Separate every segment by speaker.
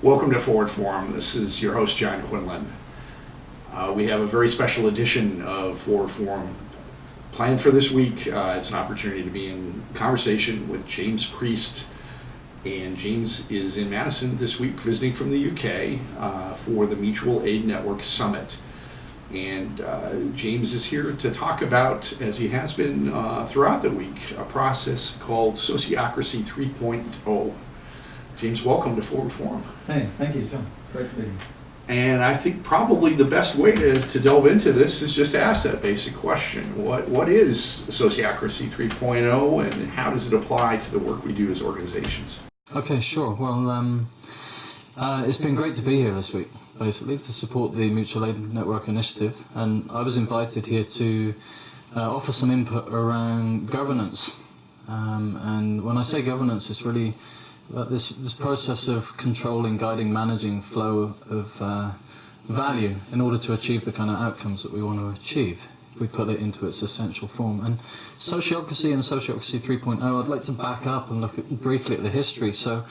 Speaker 1: Welcome to Forward Forum. This is your host, John Quinlan. We have a very special edition of Forward Forum planned for this week. It's an opportunity to be in conversation with James Priest. And James is in Madison this week visiting from the UK for the Mutual Aid Network Summit. And James is here to talk about, as he has been throughout the week, a process called Sociocracy 3.0. James, welcome to Forward Forum.
Speaker 2: Hey, thank you, John. Great to be here.
Speaker 1: And I think probably the best way to delve into this is just to ask that basic question. What is Sociocracy 3.0 and how does it apply to the work we do as organizations?
Speaker 2: Okay, sure. Well, it's been great to be here this week, basically, to support the Mutual Aid Network initiative. And I was invited here to offer some input around governance. And when I say governance, it's really this process of controlling, guiding, managing flow of value in order to achieve the kind of outcomes that we want to achieve, if we put it into its essential form. And Sociocracy and Sociocracy 3.0, I'd like to back up and look briefly at the history. So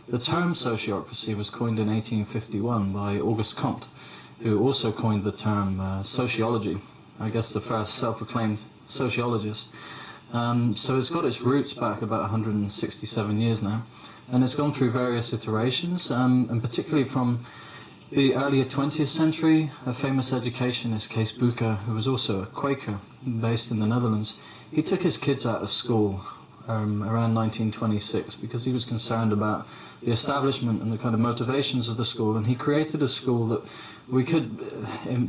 Speaker 2: the term sociocracy was coined in 1851 by Auguste Comte, who also coined the term sociology, I guess the first self-acclaimed sociologist. So it's got its roots back about 167 years now. And it's gone through various iterations, and particularly from the earlier 20th century, a famous educationist, Kees Bueker, who was also a Quaker based in the Netherlands, he took his kids out of school around 1926 because he was concerned about the establishment and the kind of motivations of the school, and he created a school that we could,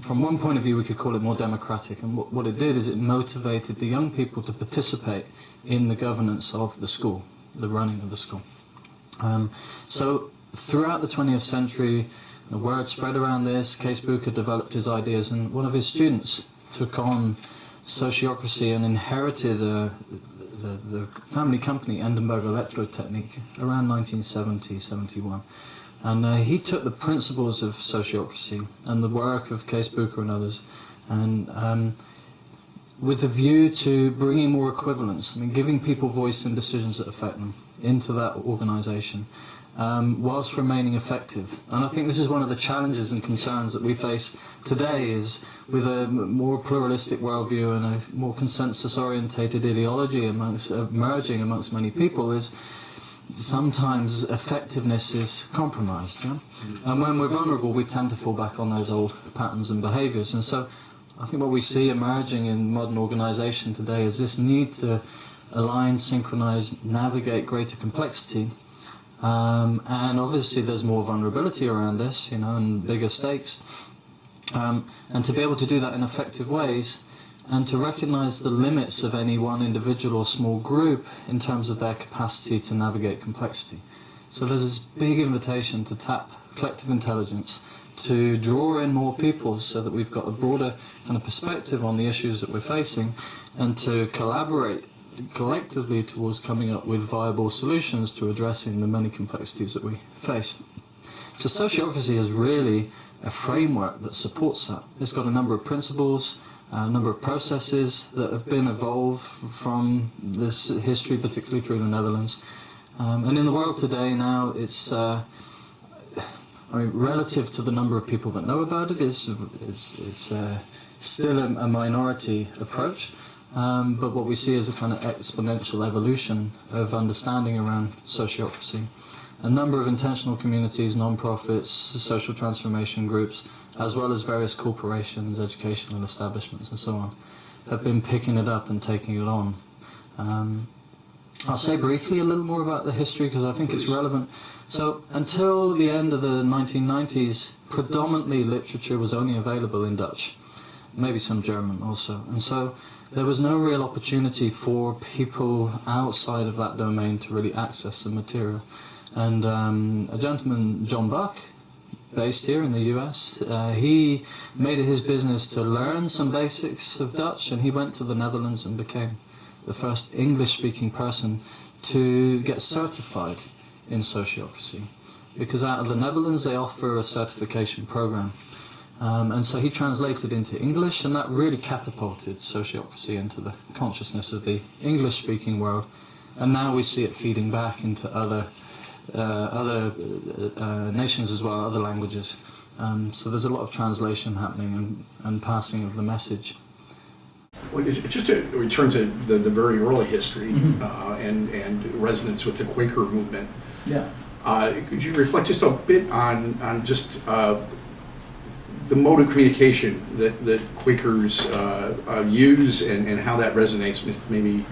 Speaker 2: from one point of view, we could call it more democratic. And what it did is it motivated the young people to participate in the governance of the school, the running of the school. So throughout the 20th century, the word spread around this. Kees Bueker developed his ideas, and one of his students took on sociocracy and inherited the family company Endenburg Elektrotechnik around 1970-71. And he took the principles of sociocracy and the work of Kees Bueker and others, and with a view to bringing more equivalence, giving people voice in decisions that affect them, into that organisation, whilst remaining effective. And I think this is one of the challenges and concerns that we face today, is with a more pluralistic worldview and a more consensus-orientated ideology emerging amongst many people, is sometimes effectiveness is compromised. Yeah? And when we're vulnerable, we tend to fall back on those old patterns and behaviours. And so I think what we see emerging in modern organisation today is this need to align, synchronize, navigate greater complexity, and obviously there's more vulnerability around this, and bigger stakes, and to be able to do that in effective ways, and to recognize the limits of any one individual or small group in terms of their capacity to navigate complexity. So there's this big invitation to tap collective intelligence, to draw in more people so that we've got a broader kind of perspective on the issues that we're facing, and to collaborate collectively towards coming up with viable solutions to addressing the many complexities that we face. So sociocracy is really a framework that supports that. It's got a number of principles, a number of processes that have been evolved from this history, particularly through the Netherlands. And in the world today now, it's relative to the number of people that know about it, is still a minority approach. But what we see is a kind of exponential evolution of understanding around sociocracy. A number of intentional communities, non-profits, social transformation groups, as well as various corporations, educational establishments and so on, have been picking it up and taking it on. I'll say briefly a little more about the history because I think it's relevant. So until the end of the 1990s, predominantly literature was only available in Dutch, maybe some German also. And so there was no real opportunity for people outside of that domain to really access the material. And a gentleman, John Buck, based here in the US, he made it his business to learn some basics of Dutch, and he went to the Netherlands and became the first English-speaking person to get certified in sociocracy. Because out of the Netherlands they offer a certification program. And so he translated into English, and that really catapulted sociocracy into the consciousness of the English-speaking world. And now we see it feeding back into other other nations as well, other languages. So there's a lot of translation happening and passing of the message.
Speaker 1: Well, just to return to the very early history and resonance with the Quaker movement.
Speaker 2: Yeah.
Speaker 1: Could you reflect just a bit on just the mode of communication that Quakers use and how that resonates with maybe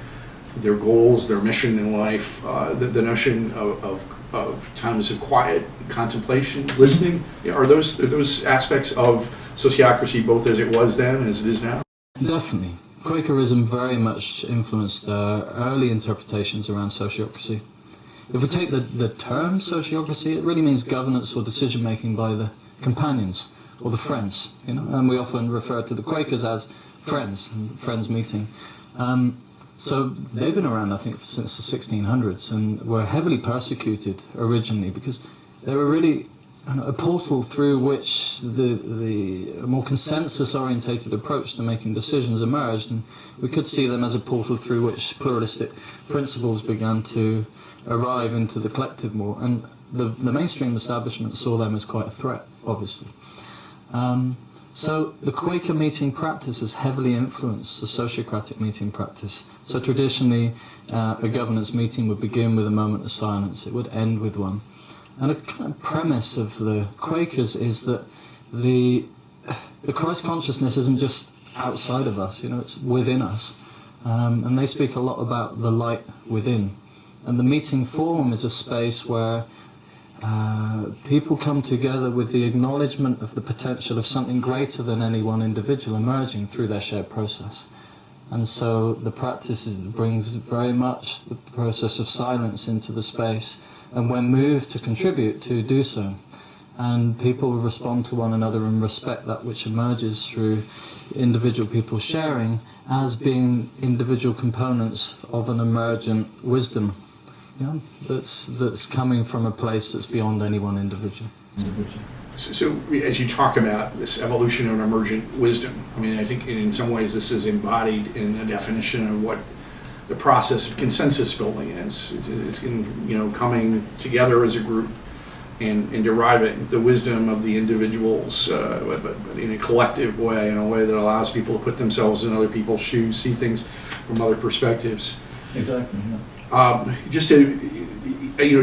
Speaker 1: their goals, their mission in life, the notion of times of quiet contemplation, listening? Are those aspects of sociocracy both as it was then and as it is now?
Speaker 2: Definitely. Quakerism very much influenced early interpretations around sociocracy. If we take the term sociocracy, it really means governance or decision making by the companions or the friends, and we often refer to the Quakers as friends meeting. So they've been around, I think, since the 1600s, and were heavily persecuted originally because they were really a portal through which the more consensus-orientated approach to making decisions emerged, and we could see them as a portal through which pluralistic principles began to arrive into the collective more, and the mainstream establishment saw them as quite a threat, obviously. So the Quaker meeting practice has heavily influenced the Sociocratic meeting practice. So traditionally, a governance meeting would begin with a moment of silence. It would end with one. And a kind of premise of the Quakers is that the Christ consciousness isn't just outside of us, it's within us. And they speak a lot about the light within. And the meeting forum is a space where people come together with the acknowledgement of the potential of something greater than any one individual emerging through their shared process. And so the practice brings very much the process of silence into the space, and we're moved to contribute to do so. And people respond to one another and respect that which emerges through individual people sharing as being individual components of an emergent wisdom. That's coming from a place that's beyond any one individual.
Speaker 1: So as you talk about this evolution of emergent wisdom, I think in some ways this is embodied in the definition of what the process of consensus building is. It's coming together as a group and deriving the wisdom of the individuals, but in a collective way, in a way that allows people to put themselves in other people's shoes, see things from other perspectives.
Speaker 2: Exactly. Yeah.
Speaker 1: Just to,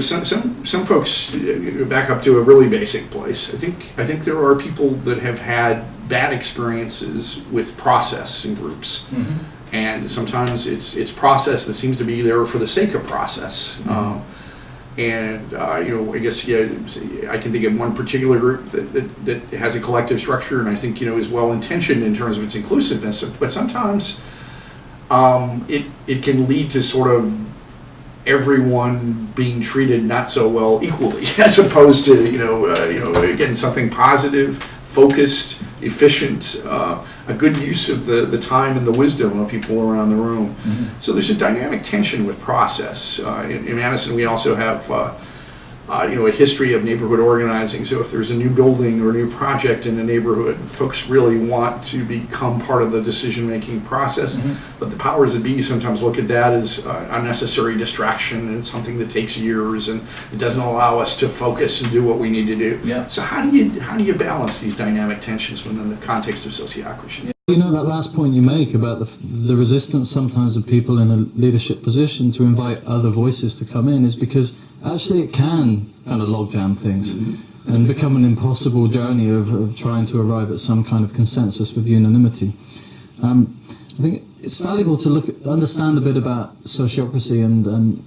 Speaker 1: some folks back up to a really basic place. I think there are people that have had bad experiences with process in groups, and sometimes it's process that seems to be there for the sake of process. I guess I can think of one particular group that has a collective structure, and I think is well intentioned in terms of its inclusiveness, but sometimes it can lead to sort of everyone being treated not so well equally, as opposed to again something positive, focused, efficient, a good use of the time and the wisdom of people around the room. So there's a dynamic tension with process. In Madison, we also have a history of neighborhood organizing. So if there's a new building or a new project in a neighborhood, folks really want to become part of the decision-making process. But the powers that be sometimes look at that as unnecessary distraction, and it's something that takes years, and it doesn't allow us to focus and do what we need to do.
Speaker 2: Yeah.
Speaker 1: So how do you balance these dynamic tensions within the context of sociocracy?
Speaker 2: That last point you make about the resistance sometimes of people in a leadership position to invite other voices to come in is because actually it can kind of logjam things and become an impossible journey of trying to arrive at some kind of consensus with unanimity. I think it's valuable to understand a bit about sociocracy, and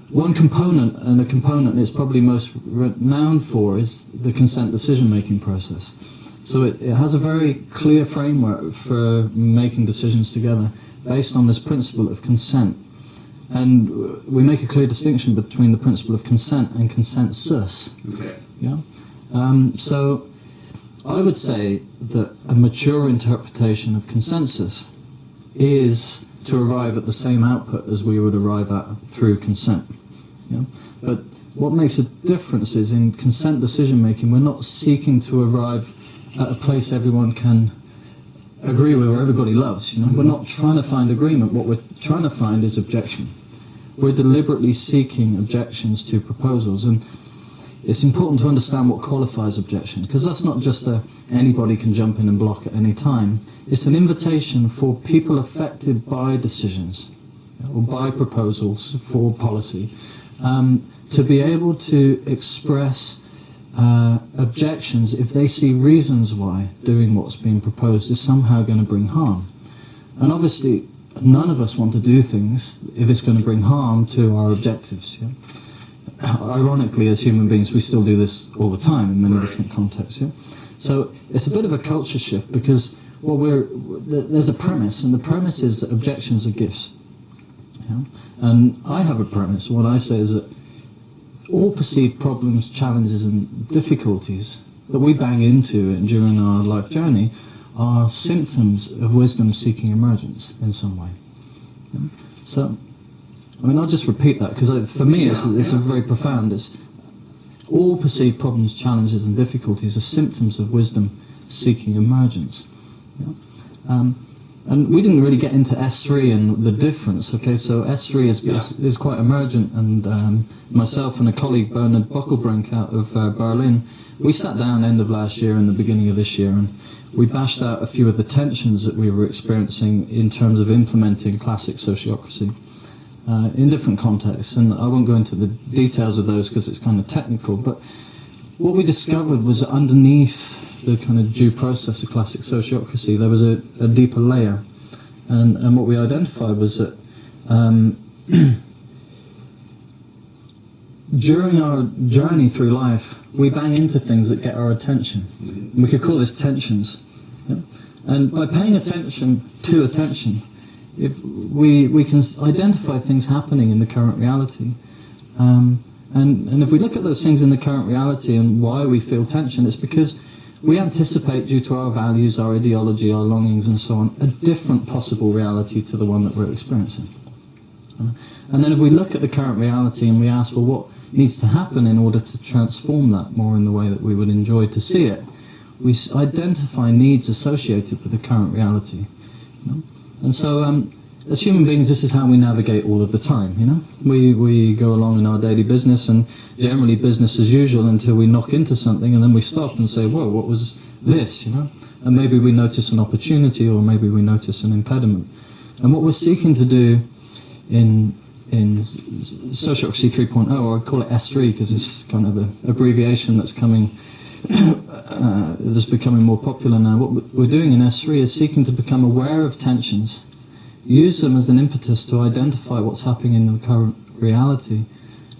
Speaker 2: one component, and a component it's probably most renowned for, is the consent decision-making process. So it has a very clear framework for making decisions together based on this principle of consent. And we make a clear distinction between the principle of consent and consensus.
Speaker 1: Okay.
Speaker 2: Yeah. So I would say that a mature interpretation of consensus is to arrive at the same output as we would arrive at through consent. Yeah? But what makes a difference is in consent decision making, we're not seeking to arrive at a place everyone can agree with or everybody loves. We're not trying to find agreement. What we're trying to find is objection. we're deliberately seeking objections to proposals, and it's important to understand what qualifies objection, because that's not just anybody can jump in and block at any time. It's an invitation for people affected by decisions or by proposals for policy to be able to express objections if they see reasons why doing what's being proposed is somehow going to bring harm. And obviously, none of us want to do things if it's going to bring harm to our objectives. Yeah? Ironically, as human beings, we still do this all the time in many different contexts. Yeah? So it's a bit of a culture shift, because there's a premise, and the premise is that objections are gifts. Yeah? And I have a premise. What I say is that all perceived problems, challenges, and difficulties that we bang into during our life journey are symptoms of wisdom seeking emergence in some way. Yeah? So, I mean, I'll just repeat that, because for me it's a very profound. It's all perceived problems, challenges, and difficulties are symptoms of wisdom seeking emergence. Yeah? And we didn't really get into S3 and the difference. Okay, so S3 is quite emergent, and myself and a colleague, Bernard Bockelbrink out of Berlin, we sat down end of last year and the beginning of this year, and we bashed out a few of the tensions that we were experiencing in terms of implementing classic sociocracy in different contexts. And I won't go into the details of those because it's kind of technical, but what we discovered was that underneath the kind of due process of classic sociocracy, there was a deeper layer. And what we identified was that during our journey through life, we bang into things that get our attention. And we could call this tensions. Yeah? And by paying attention to attention, if we can identify things happening in the current reality. And if we look at those things in the current reality and why we feel tension, it's because we anticipate, due to our values, our ideology, our longings, and so on, a different possible reality to the one that we're experiencing. And then if we look at the current reality and we ask, well, what needs to happen in order to transform that more in the way that we would enjoy to see it, we identify needs associated with the current reality. You know? And so, as human beings, this is how we navigate all of the time. You know, we go along in our daily business, and generally business as usual until we knock into something, and then we stop and say, "Whoa, what was this?" You know, and maybe we notice an opportunity, or maybe we notice an impediment. And what we're seeking to do in Sociocracy 3.0, or I call it S3 because it's kind of an abbreviation that's that's becoming more popular now. What we're doing in S3 is seeking to become aware of tensions, use them as an impetus to identify what's happening in the current reality,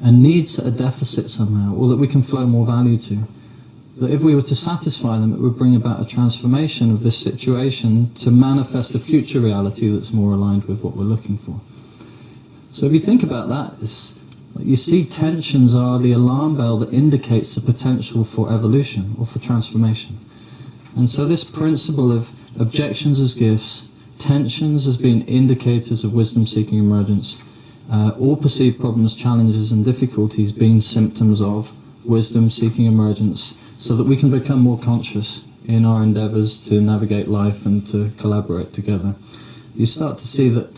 Speaker 2: and needs at a deficit somehow, or that we can flow more value to. That if we were to satisfy them, it would bring about a transformation of this situation to manifest a future reality that's more aligned with what we're looking for. So if you think about that, you see tensions are the alarm bell that indicates the potential for evolution or for transformation. And so this principle of objections as gifts, tensions as being indicators of wisdom-seeking emergence, all perceived problems, challenges, and difficulties being symptoms of wisdom-seeking emergence, so that we can become more conscious in our endeavors to navigate life and to collaborate together. You start to see that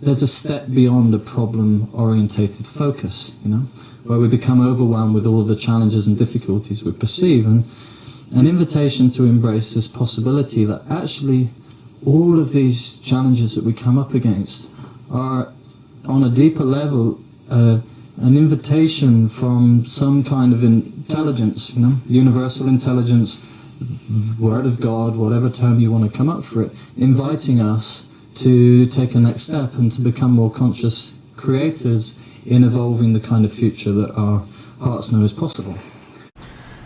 Speaker 2: there's a step beyond a problem-orientated focus, you know, where we become overwhelmed with all of the challenges and difficulties we perceive, and an invitation to embrace this possibility that actually all of these challenges that we come up against are, on a deeper level, an invitation from some kind of intelligence, you know, universal intelligence, Word of God, whatever term you want to come up for it, inviting us to take a next step and to become more conscious creators in evolving the kind of future that our hearts know is possible.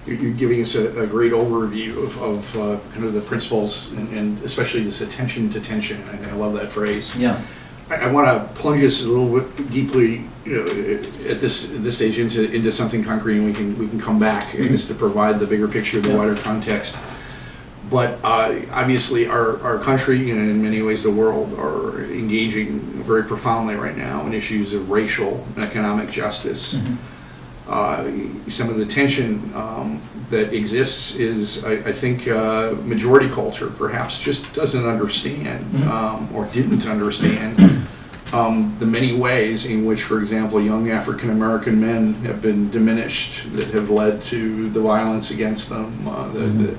Speaker 1: You're giving us a great overview of kind of the principles, and especially this attention to tension. I love that phrase.
Speaker 2: Yeah.
Speaker 1: I want to plunge us a little bit deeply, you know, at this stage into something concrete, and we can come back just to provide the bigger picture, the wider context. But obviously, our country, and in many ways the world, are engaging very profoundly right now in issues of racial and economic justice. Some of the tension that exists is, I think, majority culture perhaps just doesn't understand or didn't understand the many ways in which, for example, young African American men have been diminished that have led to the violence against them,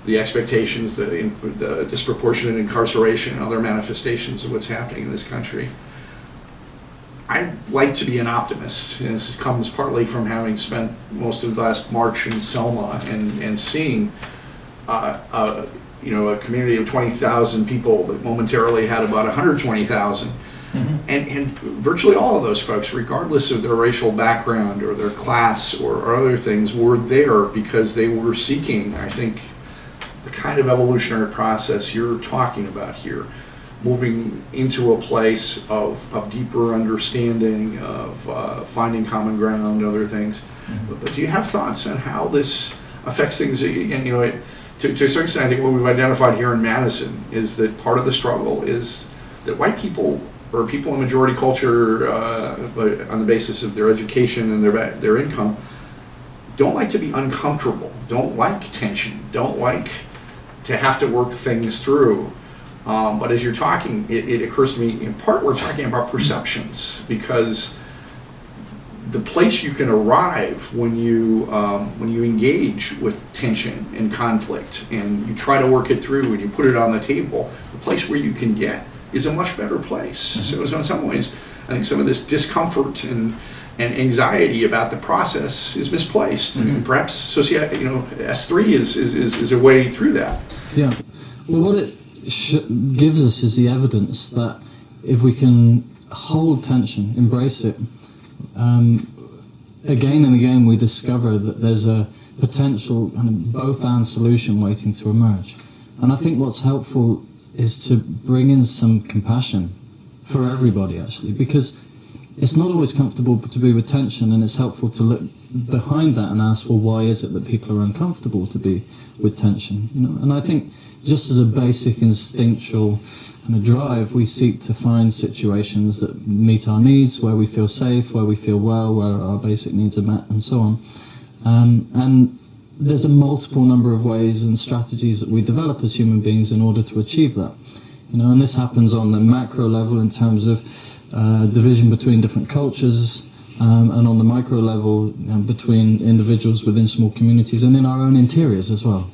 Speaker 1: the expectations, the disproportionate incarceration, and other manifestations of what's happening in this country. I like to be an optimist, and this comes partly from having spent most of last March in Selma and seeing a community of 20,000 people that momentarily had about 120,000. Mm-hmm. And virtually all of those folks, regardless of their racial background or their class or other things, were there because they were seeking, I think, the kind of evolutionary process you're talking about here, moving into a place of deeper understanding, of finding common ground, other things. Mm-hmm. But do you have thoughts on how this affects things? Again, to a certain extent, I think what we've identified here in Madison is that part of the struggle is that white people, or people in majority culture, on the basis of their education and their income, don't like to be uncomfortable, don't like tension, don't like to have to work things through. But as you're talking, it occurs to me, in part, we're talking about perceptions, because the place you can arrive when you engage with tension and conflict, and you try to work it through and you put it on the table, the place where you can get is a much better place. Mm-hmm. So in some ways, I think some of this discomfort and anxiety about the process is misplaced. Mm-hmm. And perhaps S3 is a way through that.
Speaker 2: Yeah. Well, what it gives us is the evidence that if we can hold tension, embrace it, again and again we discover that there's a potential kind of both-and solution waiting to emerge. And I think what's helpful is to bring in some compassion for everybody, actually, because it's not always comfortable to be with tension, and it's helpful to look behind that and ask, well, why is it that people are uncomfortable to be with tension? And I think just as a basic instinctual kind of drive, we seek to find situations that meet our needs, where we feel safe, where we feel well, where our basic needs are met, and so on. And there's a multiple number of ways and strategies that we develop as human beings in order to achieve that. And this happens on the macro level in terms of division between different cultures, and on the micro level between individuals within small communities, and in our own interiors as well.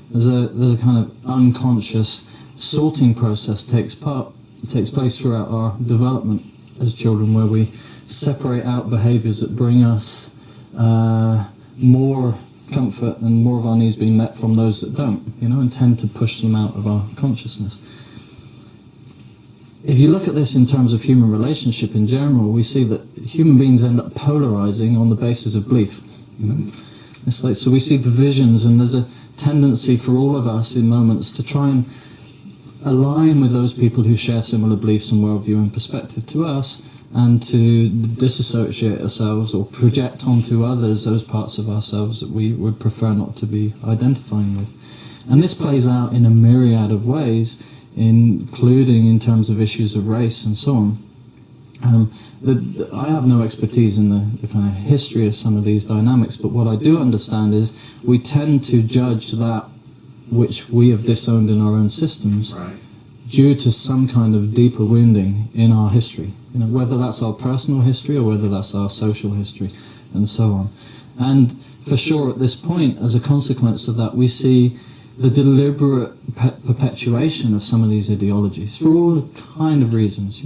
Speaker 2: There's a kind of unconscious sorting process takes place throughout our development as children, where we separate out behaviours that bring us more comfort and more of our needs being met from those that don't, and tend to push them out of our consciousness. If you look at this in terms of human relationship in general, we see that human beings end up polarizing on the basis of belief. It's like, so we see divisions, and there's a tendency for all of us in moments to try and align with those people who share similar beliefs and worldview and perspective to us, and to disassociate ourselves or project onto others those parts of ourselves that we would prefer not to be identifying with. And this plays out in a myriad of ways, including in terms of issues of race and so on. I have no expertise in the kind of history of some of these dynamics, but what I do understand is we tend to judge that which we have disowned in our own systems, right, due to some kind of deeper wounding in our history, whether that's our personal history or whether that's our social history, and so on. And for sure at this point, as a consequence of that, we see the deliberate perpetuation of some of these ideologies for all kind of reasons,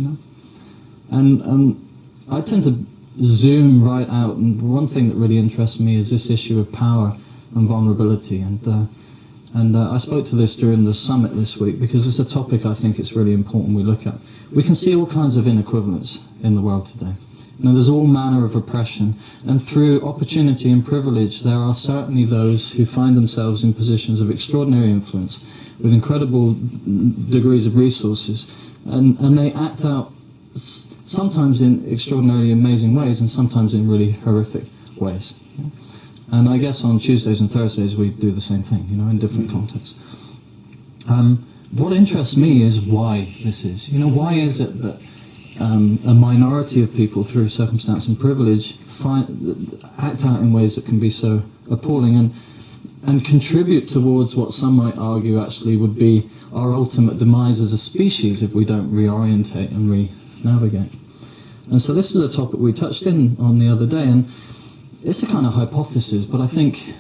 Speaker 2: And I tend to zoom right out, and one thing that really interests me is this issue of power and vulnerability. And I spoke to this during the summit this week because it's a topic I think it's really important we look at. We can see all kinds of inequivalence in the world today. There's all manner of oppression, and through opportunity and privilege, there are certainly those who find themselves in positions of extraordinary influence with incredible degrees of resources, and they act out sometimes in extraordinarily amazing ways and sometimes in really horrific ways. And I guess on Tuesdays and Thursdays we do the same thing, in different contexts. What interests me is why this is. Why is it that a minority of people, through circumstance and privilege, act out in ways that can be so appalling and contribute towards what some might argue actually would be our ultimate demise as a species if we don't reorientate and navigate. And so this is a topic we touched on the other day, and it's a kind of hypothesis, but I think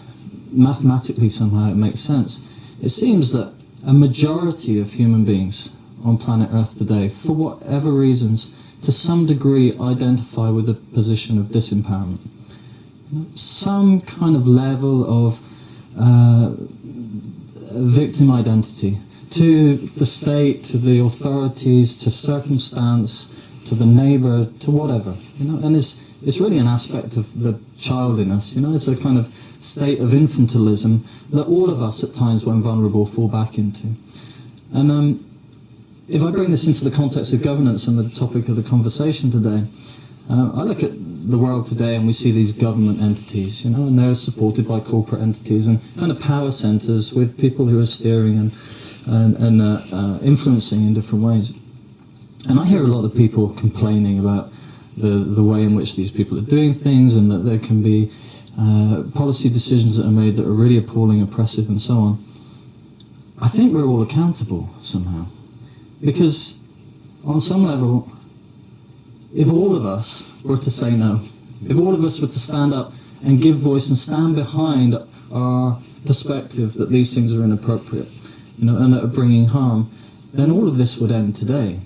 Speaker 2: mathematically somehow it makes sense. It seems that a majority of human beings on planet Earth today, for whatever reasons, to some degree identify with a position of disempowerment. Some kind of level of victim identity to the state, to the authorities, to circumstance, to the neighbour, to whatever. And it's really an aspect of the child in us. It's a kind of state of infantilism that all of us at times when vulnerable fall back into. And if I bring this into the context of governance and the topic of the conversation today, I look at the world today and we see these government entities, and they're supported by corporate entities and kind of power centres with people who are steering and influencing in different ways. And I hear a lot of people complaining about the way in which these people are doing things, and that there can be policy decisions that are made that are really appalling, oppressive, and so on. I think we're all accountable somehow. Because on some level, if all of us were to say no, if all of us were to stand up and give voice and stand behind our perspective that these things are inappropriate, and that are bringing harm, then all of this would end today.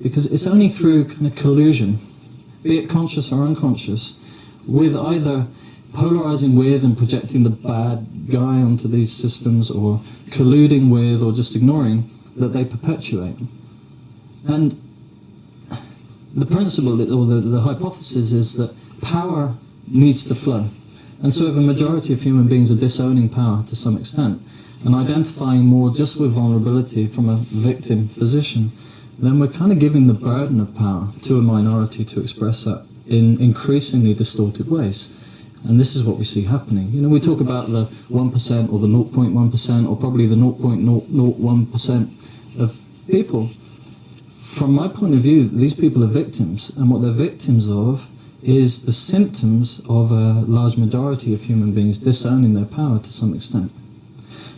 Speaker 2: Because it's only through kind of collusion, be it conscious or unconscious, with either polarizing with and projecting the bad guy onto these systems, or colluding with, or just ignoring, that they perpetuate. And the principle, or the hypothesis, is that power needs to flow. And so if a majority of human beings are disowning power to some extent, and identifying more just with vulnerability from a victim position, then we're kind of giving the burden of power to a minority to express that in increasingly distorted ways. And this is what we see happening. We talk about the 1% or the 0.1% or probably the 0.001% of people. From my point of view, these people are victims, and what they're victims of is the symptoms of a large majority of human beings disowning their power to some extent.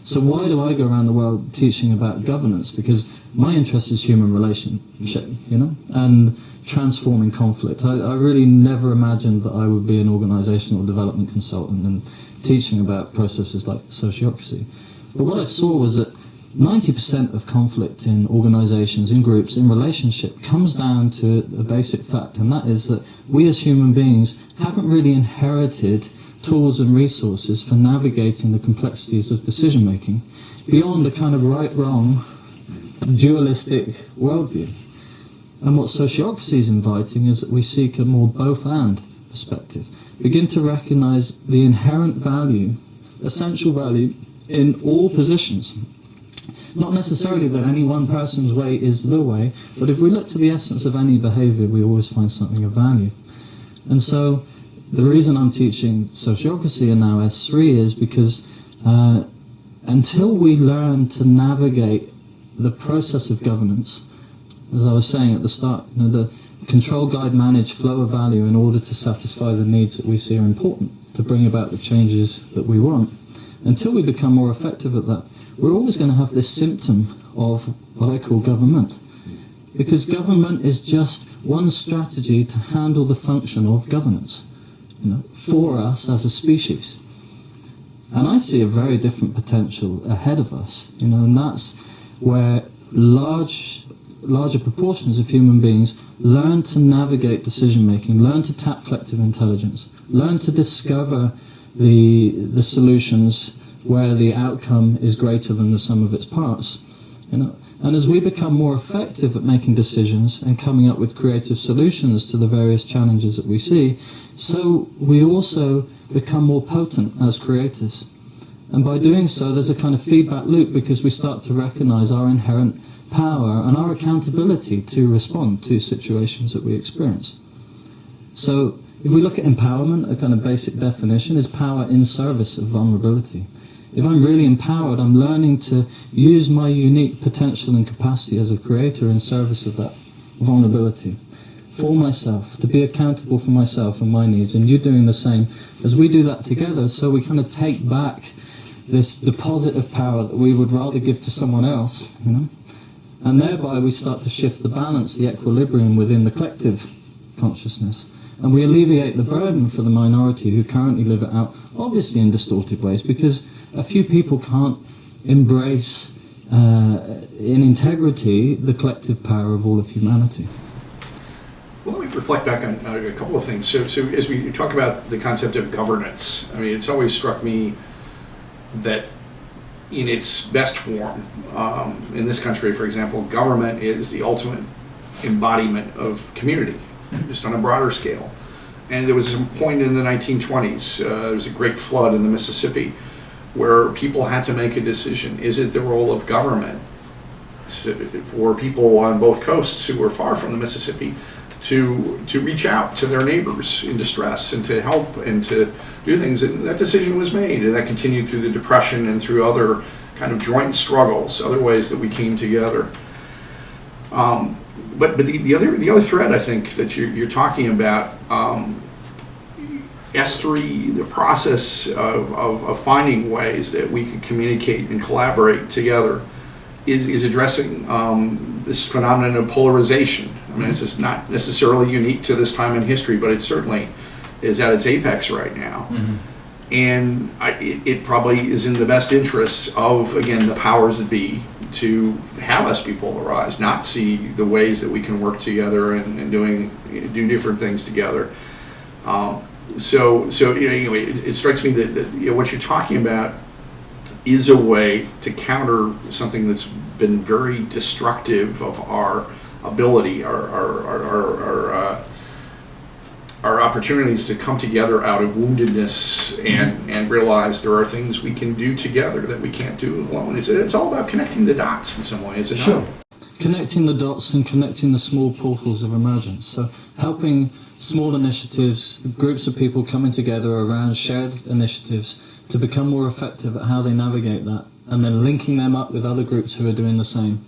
Speaker 2: So why do I go around the world teaching about governance? Because my interest is human relationship, and transforming conflict. I really never imagined that I would be an organizational development consultant and teaching about processes like sociocracy. But what I saw was that 90% of conflict in organizations, in groups, in relationship comes down to a basic fact, and that is that we as human beings haven't really inherited tools and resources for navigating the complexities of decision making beyond a kind of right-wrong dualistic worldview. And what sociocracy is inviting is that we seek a more both-and perspective. Begin to recognize the inherent value, essential value, in all positions. Not necessarily that any one person's way is the way, but if we look to the essence of any behavior, we always find something of value. And so the reason I'm teaching sociocracy and now S3 is because until we learn to navigate the process of governance, as I was saying at the start, the control, guide, manage, flow of value in order to satisfy the needs that we see are important, to bring about the changes that we want. Until we become more effective at that, we're always going to have this symptom of what I call government. Because government is just one strategy to handle the function of governance, for us as a species. And I see a very different potential ahead of us, and that's where larger proportions of human beings learn to navigate decision-making, learn to tap collective intelligence, learn to discover the solutions where the outcome is greater than the sum of its parts. And as we become more effective at making decisions and coming up with creative solutions to the various challenges that we see, so we also become more potent as creators. And by doing so, there's a kind of feedback loop, because we start to recognize our inherent power and our accountability to respond to situations that we experience. So if we look at empowerment, a kind of basic definition is power in service of vulnerability. If I'm really empowered, I'm learning to use my unique potential and capacity as a creator in service of that vulnerability for myself, to be accountable for myself and my needs, and you doing the same. As we do that together, so we kind of take back this deposit of power that we would rather give to someone else, And thereby we start to shift the balance, the equilibrium within the collective consciousness. And we alleviate the burden for the minority who currently live it out, obviously in distorted ways, because a few people can't embrace in integrity the collective power of all of humanity.
Speaker 1: Well, let me reflect back on a couple of things. So as we talk about the concept of governance, I mean, it's always struck me that in its best form, in this country, for example, government is the ultimate embodiment of community, just on a broader scale. And there was a point in the 1920s, there was a great flood in the Mississippi, where people had to make a decision. Is it the role of government for people on both coasts who were far from the Mississippi to reach out to their neighbors in distress and to help and to do things? And that decision was made, and that continued through the Depression and through other kind of joint struggles, other ways that we came together. But the other thread I think that you're talking about, S3, the process of finding ways that we can communicate and collaborate together, is addressing this phenomenon of polarization. I mean, this is not necessarily unique to this time in history, but it certainly is at its apex right now. Mm-hmm. And it probably is in the best interests of, again, the powers that be to have us be polarized, not see the ways that we can work together and do different things together. So anyway, it strikes me that what you're talking about is a way to counter something that's been very destructive of our ability, our opportunities to come together out of woundedness and realize there are things we can do together that we can't do alone. It's all about connecting the dots in some ways.
Speaker 2: Sure. Connecting the dots and connecting the small portals of emergence. So helping small initiatives, groups of people coming together around shared initiatives to become more effective at how they navigate that, and then linking them up with other groups who are doing the same.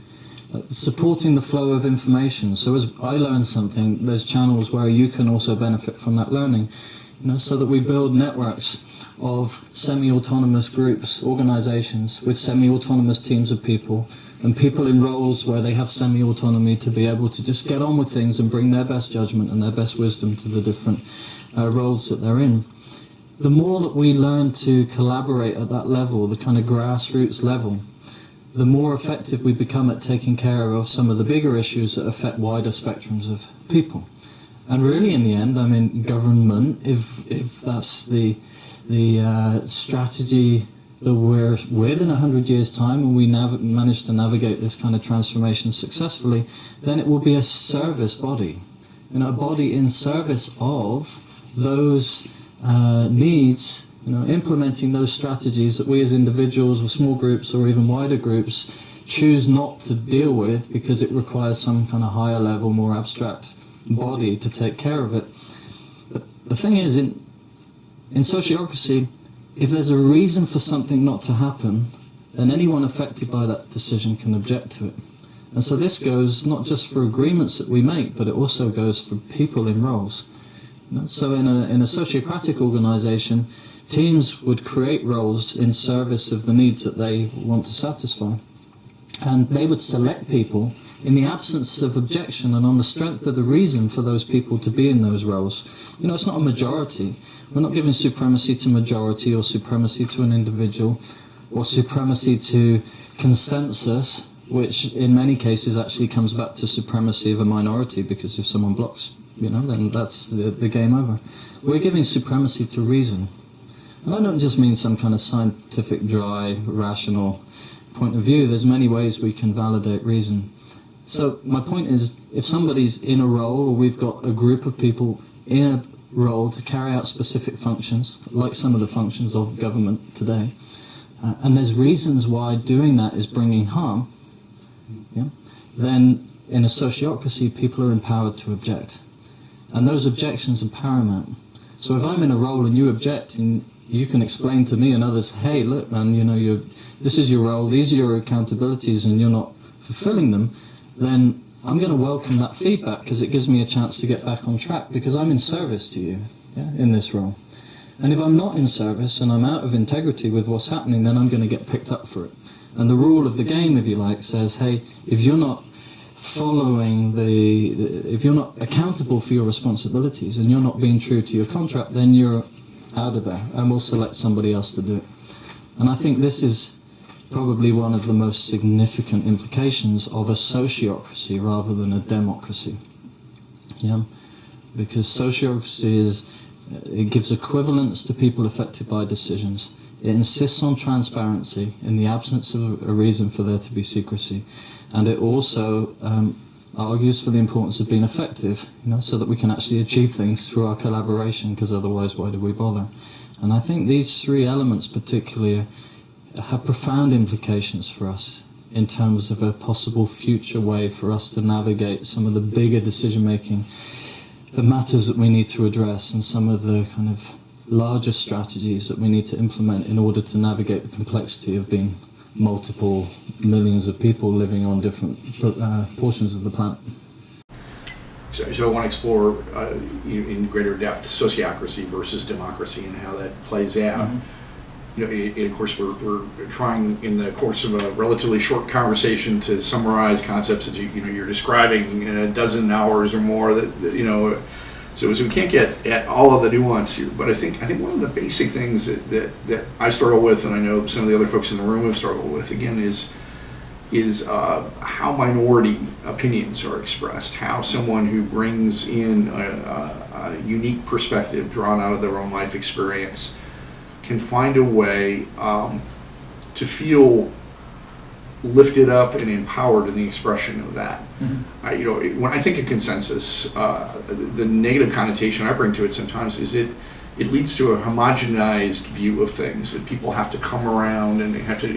Speaker 2: Supporting the flow of information. So as I learn something, there's channels where you can also benefit from that learning. So that we build networks of semi-autonomous groups, organizations with semi-autonomous teams of people, and people in roles where they have semi-autonomy to be able to just get on with things and bring their best judgment and their best wisdom to the different roles that they're in. The more that we learn to collaborate at that level, the kind of grassroots level, the more effective we become at taking care of some of the bigger issues that affect wider spectrums of people. And really, in the end, I mean, government, if that's the strategy that we're with in 100 years' time, and we manage to navigate this kind of transformation successfully, then it will be a service body, a body in service of those needs, implementing those strategies that we as individuals or small groups or even wider groups choose not to deal with because it requires some kind of higher level, more abstract body to take care of it. But the thing is, in sociocracy, if there's a reason for something not to happen, then anyone affected by that decision can object to it. And so this goes not just for agreements that we make, but it also goes for people in roles. So in a sociocratic organization, teams would create roles in service of the needs that they want to satisfy. And they would select people in the absence of objection and on the strength of the reason for those people to be in those roles. It's not a majority. We're not giving supremacy to majority or supremacy to an individual or supremacy to consensus, which in many cases actually comes back to supremacy of a minority, because if someone blocks, then that's the game over. We're giving supremacy to reason. And I don't just mean some kind of scientific, dry, rational point of view. There's many ways we can validate reason. So my point is, if somebody's in a role, or we've got a group of people in a role to carry out specific functions, like some of the functions of government today, and there's reasons why doing that is bringing harm, then in a sociocracy, people are empowered to object. And those objections are paramount. So if I'm in a role and you object, and you can explain to me and others, hey, look, man, this is your role, these are your accountabilities, and you're not fulfilling them, then I'm going to welcome that feedback, because it gives me a chance to get back on track, because I'm in service to you in this role. And if I'm not in service and I'm out of integrity with what's happening, then I'm going to get picked up for it. And the rule of the game, if you like, says, hey, if you're not following if you're not accountable for your responsibilities and you're not being true to your contract, then you're out of there, and we'll select somebody else to do it. And I think this is probably one of the most significant implications of a sociocracy rather than a democracy. Yeah, because sociocracy it gives equivalence to people affected by decisions. It insists on transparency in the absence of a reason for there to be secrecy, and it also argues for the importance of being effective, so that we can actually achieve things through our collaboration, because otherwise why do we bother? And I think these three elements particularly have profound implications for us in terms of a possible future way for us to navigate some of the bigger decision-making, the matters that we need to address, and some of the kind of larger strategies that we need to implement in order to navigate the complexity of being multiple millions of people living on different portions of the planet.
Speaker 1: So I want to explore in greater depth sociocracy versus democracy and how that plays out. Mm-hmm. Of course, we're trying in the course of a relatively short conversation to summarize concepts that you're describing in a dozen hours or more. So we can't get at all of the nuance here. But I think one of the basic things that I struggle with, and I know some of the other folks in the room have struggled with, again, is how minority opinions are expressed, how someone who brings in a unique perspective drawn out of their own life experience can find a way to feel lifted up and empowered in the expression of that. Mm-hmm. When I think of consensus, the negative connotation I bring to it sometimes is it leads to a homogenized view of things, that people have to come around and they have to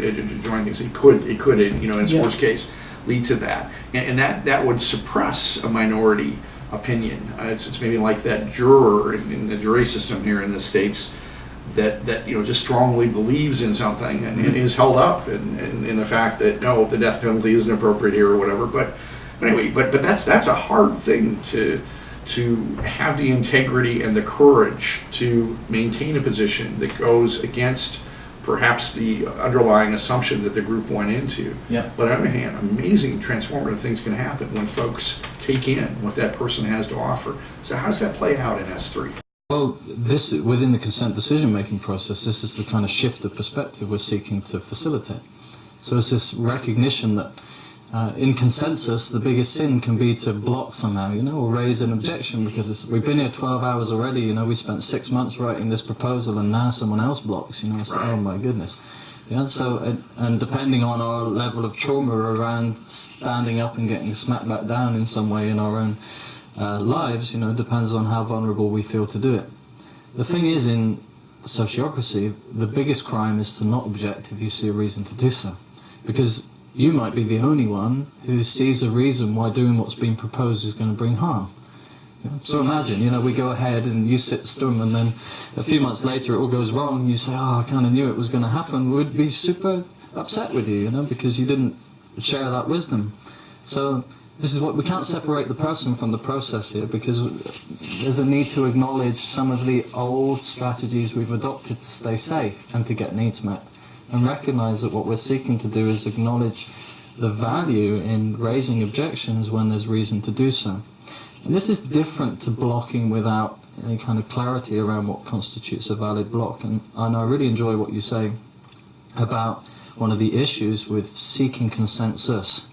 Speaker 1: join things. It could in sports case, lead to that. And that would suppress a minority opinion. It's maybe like that juror in the jury system here in the States that just strongly believes in something and is held up in the fact that no, the death penalty isn't appropriate here or whatever. But anyway, but that's a hard thing to have the integrity and the courage to maintain a position that goes against perhaps the underlying assumption that the group went into. Yeah. But on the other hand, amazing transformative things can happen when folks take in what that person has to offer. So how does that play out in S3?
Speaker 2: Well, this within the consent decision-making process, this is the kind of shift of perspective we're seeking to facilitate. So it's this recognition that in consensus, the biggest sin can be to block somehow, or raise an objection, because we've been here 12 hours already, we spent 6 months writing this proposal and now someone else blocks, it's like, oh my goodness. So, and depending on our level of trauma around standing up and getting smacked back down in some way in our own lives, depends on how vulnerable we feel to do it. The thing is, in sociocracy, the biggest crime is to not object if you see a reason to do so. Because you might be the only one who sees a reason why doing what's being proposed is going to bring harm. So imagine, we go ahead and you sit stum, and then a few months later it all goes wrong, and you say, I kind of knew it was going to happen. We'd be super upset with you, because you didn't share that wisdom. So this is what we can't separate the person from the process here, because there's a need to acknowledge some of the old strategies we've adopted to stay safe and to get needs met, and recognize that what we're seeking to do is acknowledge the value in raising objections when there's reason to do so. And this is different to blocking without any kind of clarity around what constitutes a valid block. And I really enjoy what you say about one of the issues with seeking consensus.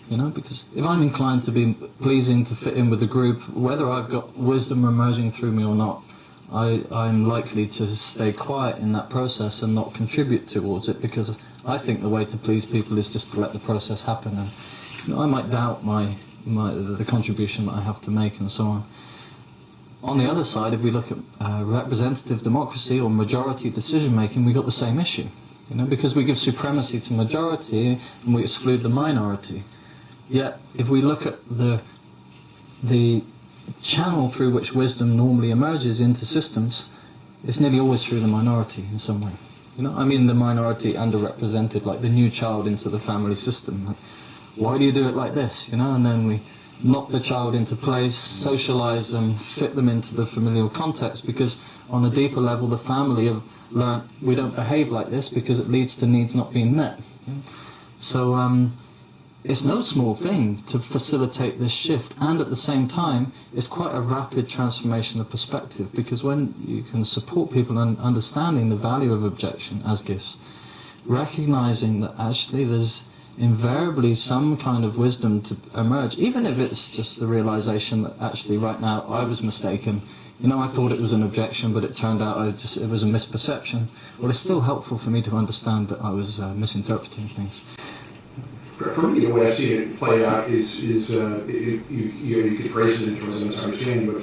Speaker 2: Because if I'm inclined to be pleasing to fit in with the group, whether I've got wisdom emerging through me or not, I'm likely to stay quiet in that process and not contribute towards it, because I think the way to please people is just to let the process happen. And I might doubt the contribution that I have to make and so on. On the other side, if we look at representative democracy or majority decision making, we got the same issue. Because we give supremacy to majority and we exclude the minority. Yet, if we look at the channel through which wisdom normally emerges into systems, it's nearly always through the minority in some way. The minority underrepresented, like the new child into the family system. Like, why do you do it like this? And then we knock the child into place, socialize them, fit them into the familial context, because on a deeper level the family have learned we don't behave like this because it leads to needs not being met. So it's no small thing to facilitate this shift, and at the same time, it's quite a rapid transformation of perspective, because when you can support people in understanding the value of objection as gifts, recognizing that actually there's invariably some kind of wisdom to emerge, even if it's just the realization that actually right now I was mistaken. I thought it was an objection, but it turned out it was a misperception. Well, it's still helpful for me to understand that I was misinterpreting things.
Speaker 1: For me, the way I've seen it play out is you could phrase it in terms of misunderstanding, but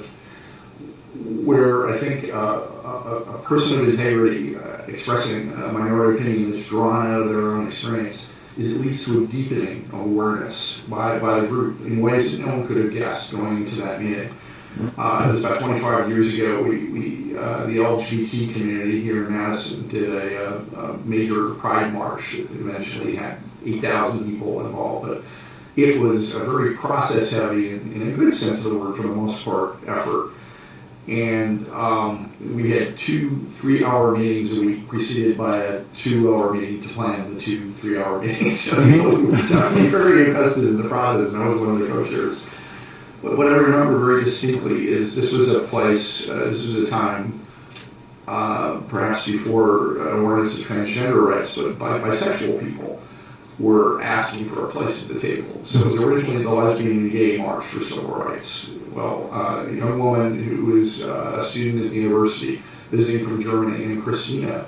Speaker 1: where I think a person of integrity expressing a minority opinion that's drawn out of their own experience is it leads to a deepening of awareness by the group in ways that no one could have guessed going into that meeting. It was about 25 years ago, the LGBT community here in Madison did a major pride march that eventually had 8,000 people involved, but it was a very process-heavy, in a good sense of the word for the most part, effort. And we had 2 3-hour meetings a week, preceded by a 2-hour meeting to plan the 2 3-hour meetings. So we were very invested in the process, and I was one of the co-chairs. But what I remember very distinctly is this was a place, this was a time, perhaps before awareness of transgender rights, but bisexual people were asking for a place at the table. So it was originally the lesbian and gay march for civil rights. Well, a young woman who was a student at the university visiting from Germany, named Christina,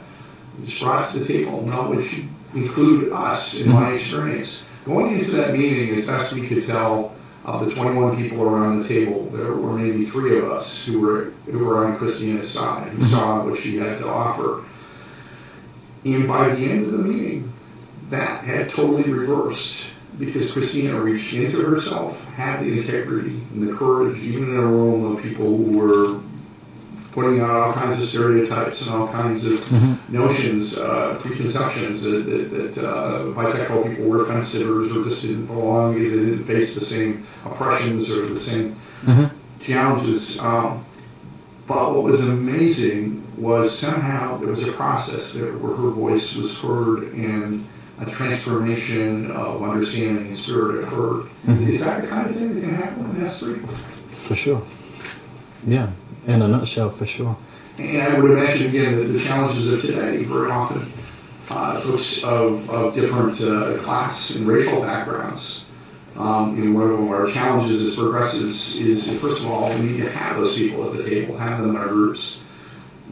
Speaker 1: was brought to the table, not which included us in my experience. Going into that meeting, as best we could tell, of the 21 people around the table, there were maybe 3 of us who were on Christina's side, who saw what she had to offer. And by the end of the meeting, that had totally reversed, because Christina reached into herself, had the integrity and the courage, even in a room of people who were putting out all kinds of stereotypes and all kinds of notions, preconceptions that bisexual people were fence sitters or just didn't belong because they didn't face the same oppressions or the same challenges. But what was amazing was somehow there was a process there where her voice was heard and a transformation of understanding and spirit occurred. Is that the kind of thing that can happen in S3?
Speaker 2: For sure. Yeah, in a nutshell, for sure.
Speaker 1: And I would imagine, again, that the challenges of today, very often, folks of different class and racial backgrounds, one of our challenges as progressives is, first of all, we need to have those people at the table, have them in our groups.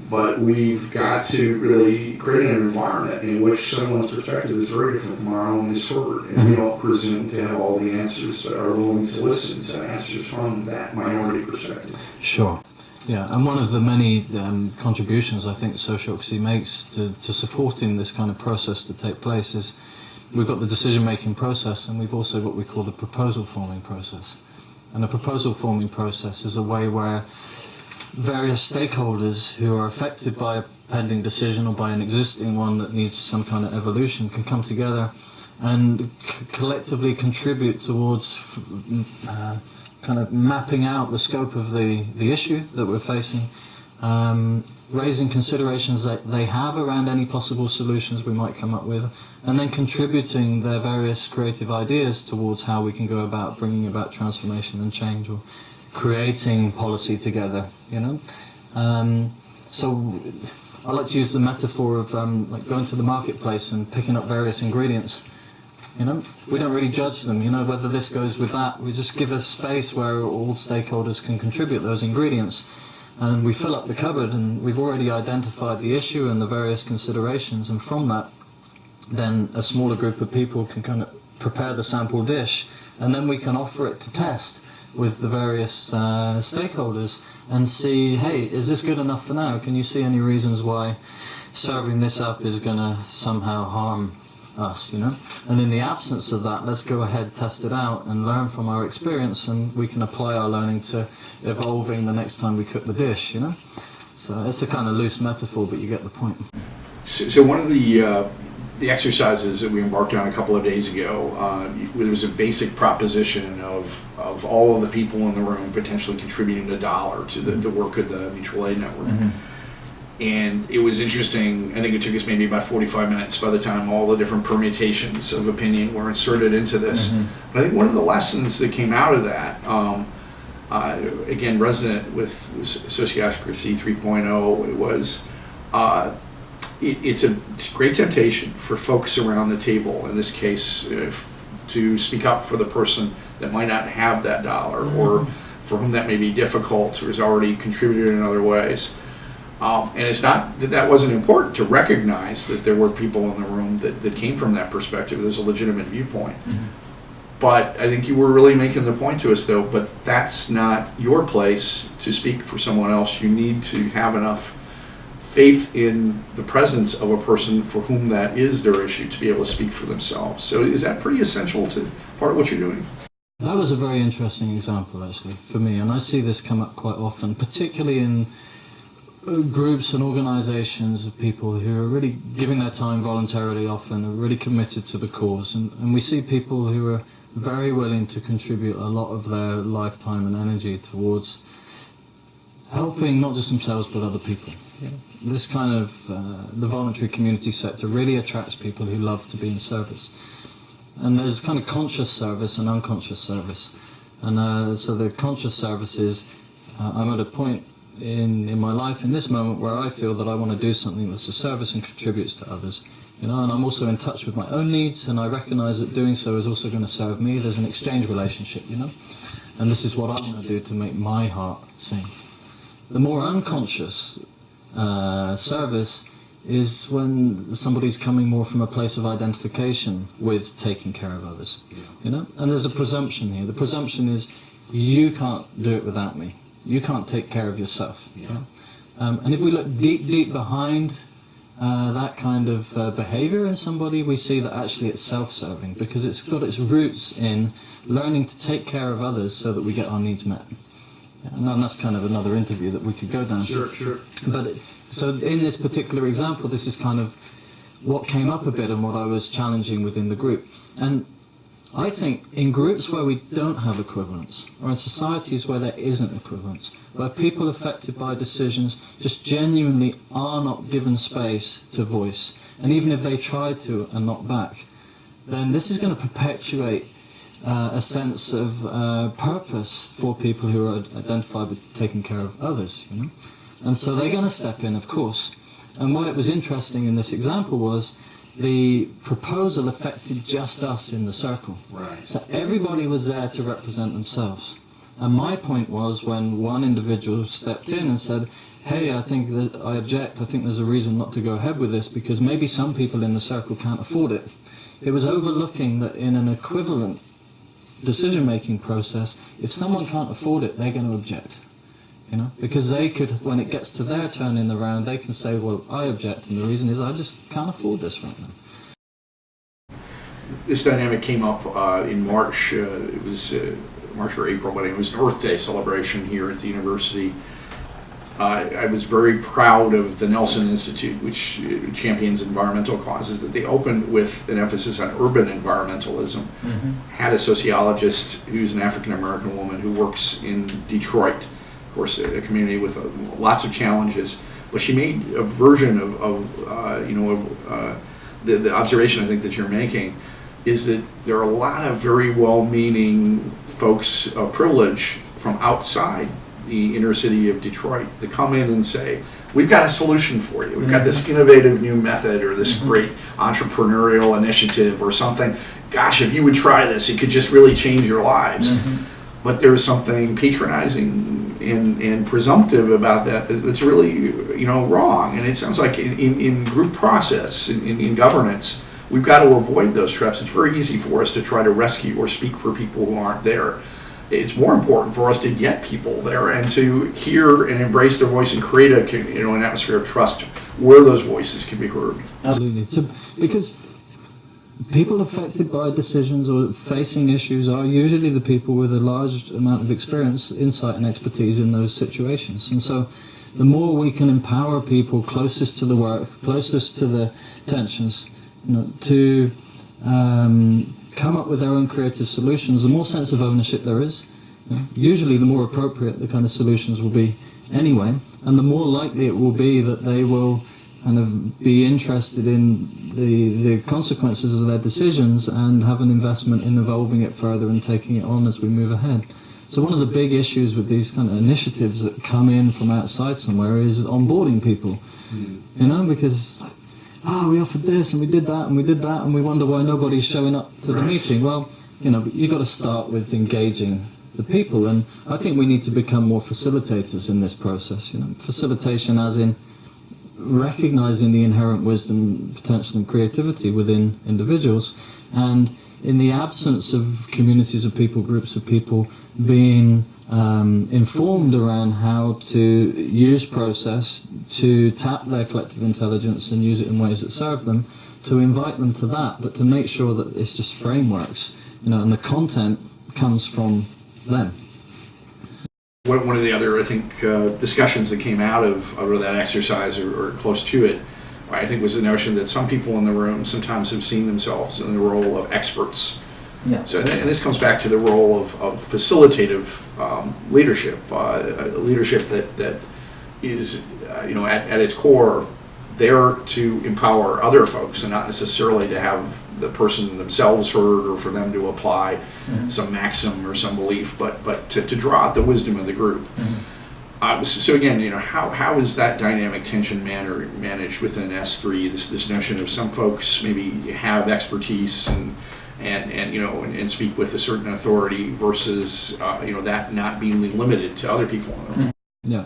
Speaker 1: But we've got to really create an environment in which someone's perspective is very different from our own is heard. And we don't presume to have all the answers, but are willing to listen to answers from that minority perspective.
Speaker 2: Sure. Yeah, and one of the many contributions I think Sociocracy makes to supporting this kind of process to take place is we've got the decision-making process, and we've also what we call the proposal-forming process. And the proposal-forming process is a way where various stakeholders who are affected by a pending decision or by an existing one that needs some kind of evolution can come together and collectively contribute towards kind of mapping out the scope of the issue that we're facing, raising considerations that they have around any possible solutions we might come up with, and then contributing their various creative ideas towards how we can go about bringing about transformation and change, or creating policy together, So I like to use the metaphor of like going to the marketplace and picking up various ingredients. We don't really judge them, whether this goes with that. We just give a space where all stakeholders can contribute those ingredients. And we fill up the cupboard, and we've already identified the issue and the various considerations, and from that, then a smaller group of people can kind of prepare the sample dish, and then we can offer it to test with the various stakeholders and see, hey, is this good enough for now? Can you see any reasons why serving this up is going to somehow harm us, And in the absence of that, let's go ahead, test it out, and learn from our experience, and we can apply our learning to evolving the next time we cook the dish, So it's a kind of loose metaphor, but you get the point.
Speaker 1: So one of the exercises that we embarked on a couple of days ago, it was a basic proposition of all of the people in the room potentially contributing $1 to the work of the mutual aid network. And it was interesting. I think it took us maybe about 45 minutes by the time all the different permutations of opinion were inserted into this. But I think one of the lessons that came out of that, again, resonant with Sociocracy 3.0, it was it's a great temptation for folks around the table, in this case, to speak up for the person that might not have that dollar, or for whom that may be difficult, or has already contributed in other ways. And it's not that that wasn't important to recognize that there were people in the room that came from that perspective. There's a legitimate viewpoint. But I think you were really making the point to us, though, but that's not your place to speak for someone else. You need to have enough faith in the presence of a person for whom that is their issue to be able to speak for themselves. So is that pretty essential to part of what you're doing?
Speaker 2: That was a very interesting example, actually, for me, and I see this come up quite often, particularly in groups and organizations of people who are really giving their time voluntarily, often are really committed to the cause, and we see people who are very willing to contribute a lot of their lifetime and energy towards helping not just themselves but other people. This kind of the voluntary community sector really attracts people who love to be in service, and there's kind of conscious service and unconscious service, and so the conscious service is I'm at a point in my life in this moment where I feel that I want to do something that's a service and contributes to others, and I'm also in touch with my own needs, and I recognize that doing so is also going to serve me. There's an exchange relationship, and this is what I want to do to make my heart sing. The more unconscious service is when somebody's coming more from a place of identification with taking care of others, and there's a presumption here. The presumption is you can't do it without me. You can't take care of yourself. And if we look deep behind that kind of behavior in somebody, we see that actually it's self-serving, because it's got its roots in learning to take care of others so that we get our needs met. And that's kind of another interview that we could go down to.
Speaker 1: Sure.
Speaker 2: But so in this particular example, this is kind of what came up a bit and what I was challenging within the group. And I think in groups where we don't have equivalence, or in societies where there isn't equivalence, where people affected by decisions just genuinely are not given space to voice, and even if they try to and not back, then this is going to perpetuate a sense of purpose for people who are identified with taking care of others, And so they're going to step in, of course. And why it was interesting in this example was the proposal affected just us in the circle.
Speaker 1: Right.
Speaker 2: So everybody was there to represent themselves. And my point was when one individual stepped in and said, hey, I think that I object, I think there's a reason not to go ahead with this because maybe some people in the circle can't afford it. It was overlooking that in an equivalent decision-making process, if someone can't afford it, they're going to object. Because they could, when it gets to their turn in the round, they can say, well, I object, and the reason is I just can't afford this right now.
Speaker 1: This dynamic came up in March. It was March or April, but it was an Earth Day celebration here at the university. I was very proud of the Nelson Institute, which champions environmental causes, that they opened with an emphasis on urban environmentalism. Had a sociologist who's an African-American woman who works in Detroit, of course, a community with lots of challenges. But she made a version of the observation I think that you're making is that there are a lot of very well-meaning folks of privilege from outside the inner city of Detroit that come in and say, we've got a solution for you. We've got this innovative new method or this great entrepreneurial initiative or something. Gosh, if you would try this, it could just really change your lives. But there's something patronizing and presumptive about that's really wrong. And it sounds like in group process, in governance, we've got to avoid those traps. It's very easy for us to try to rescue or speak for people who aren't there. It's more important for us to get people there and to hear and embrace their voice and create an atmosphere of trust where those voices can be heard.
Speaker 2: Absolutely. So, because people affected by decisions or facing issues are usually the people with a large amount of experience, insight and expertise in those situations. And so the more we can empower people closest to the work, closest to the tensions, to come up with their own creative solutions, the more sense of ownership there is. Usually the more appropriate the kind of solutions will be anyway, and the more likely it will be that they will kind of be interested in the consequences of their decisions and have an investment in evolving it further and taking it on as we move ahead. So one of the big issues with these kind of initiatives that come in from outside somewhere is onboarding people. You know, because we offered this and we did that and we did that and we wonder why nobody's showing up to the meeting. Well, you know, you've got to start with engaging the people, and I think we need to become more facilitators in this process. You know, facilitation as in recognizing the inherent wisdom, potential and creativity within individuals, and in the absence of communities of people, groups of people being informed around how to use process to tap their collective intelligence and use it in ways that serve them, to invite them to that, but to make sure that it's just frameworks, you know, and the content comes from them.
Speaker 1: One of the other, I think, discussions that came out of that exercise or close to it, I think, was the notion that some people in the room sometimes have seen themselves in the role of experts.
Speaker 3: Yeah.
Speaker 1: So, and this comes back to the role of facilitative leadership, leadership that is, at its core, there to empower other folks and not necessarily to have the person themselves heard or for them to apply some maxim or some belief, but to draw out the wisdom of the group. So again, how is that dynamic tension managed within S3? This notion of some folks maybe have expertise and speak with a certain authority versus that not being limited to other people in the room.
Speaker 2: Yeah.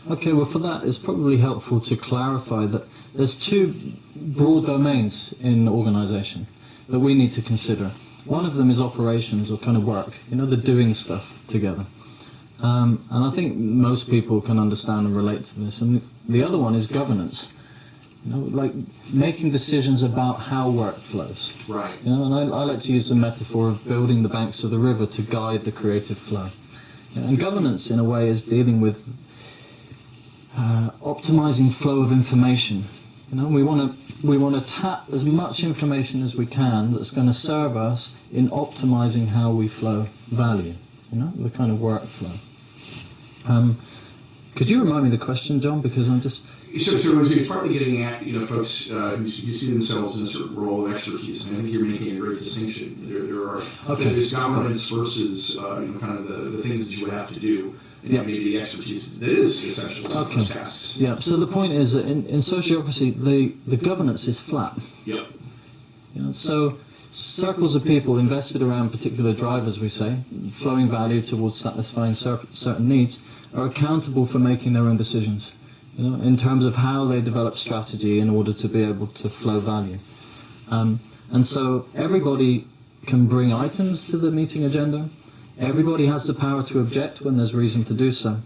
Speaker 2: Okay. Well, for that, it's probably helpful to clarify that there's two broad domains in organisation that we need to consider. One of them is operations, or kind of work. The doing stuff together. And I think most people can understand and relate to this. And the other one is governance. Like making decisions about how work flows.
Speaker 1: Right.
Speaker 2: And I like to use the metaphor of building the banks of the river to guide the creative flow. And governance, in a way, is dealing with optimizing flow of information. We want to tap as much information as we can that's going to serve us in optimizing how we flow value. The kind of workflow. Could you remind me the question, John? Because I'm just...
Speaker 1: So it's partly getting at folks who see themselves in a certain role of expertise, and I think you're making a great distinction. There's governance versus kind of the things that you would have to do, and maybe the expertise that is essential to some of those tasks.
Speaker 2: Yeah. So the point is that in sociocracy, the governance is flat.
Speaker 1: Yep.
Speaker 2: So circles of people invested around particular drivers, we say, flowing value towards satisfying certain needs, are accountable for making their own decisions. In terms of how they develop strategy in order to be able to flow value. And so everybody can bring items to the meeting agenda. Everybody has the power to object when there's reason to do so.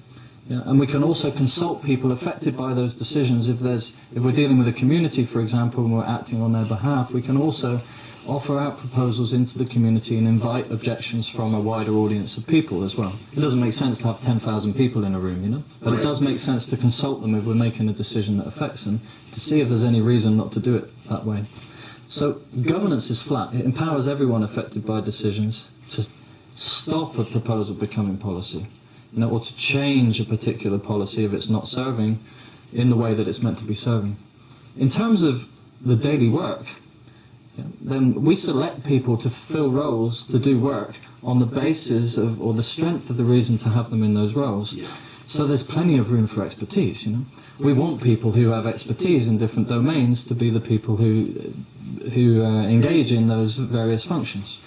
Speaker 2: And we can also consult people affected by those decisions. If we're dealing with a community, for example, and we're acting on their behalf, we can also offer out proposals into the community and invite objections from a wider audience of people as well. It doesn't make sense to have 10,000 people in a room, but it does make sense to consult them if we're making a decision that affects them, to see if there's any reason not to do it that way. So governance is flat. It empowers everyone affected by decisions to stop a proposal becoming policy, or to change a particular policy if it's not serving in the way that it's meant to be serving. In terms of the daily work, then we select people to fill roles, to do work, on the basis of, or the strength of the reason to have them in those roles.
Speaker 1: Yeah.
Speaker 2: So there's plenty of room for expertise, We want people who have expertise in different domains to be the people who engage in those various functions.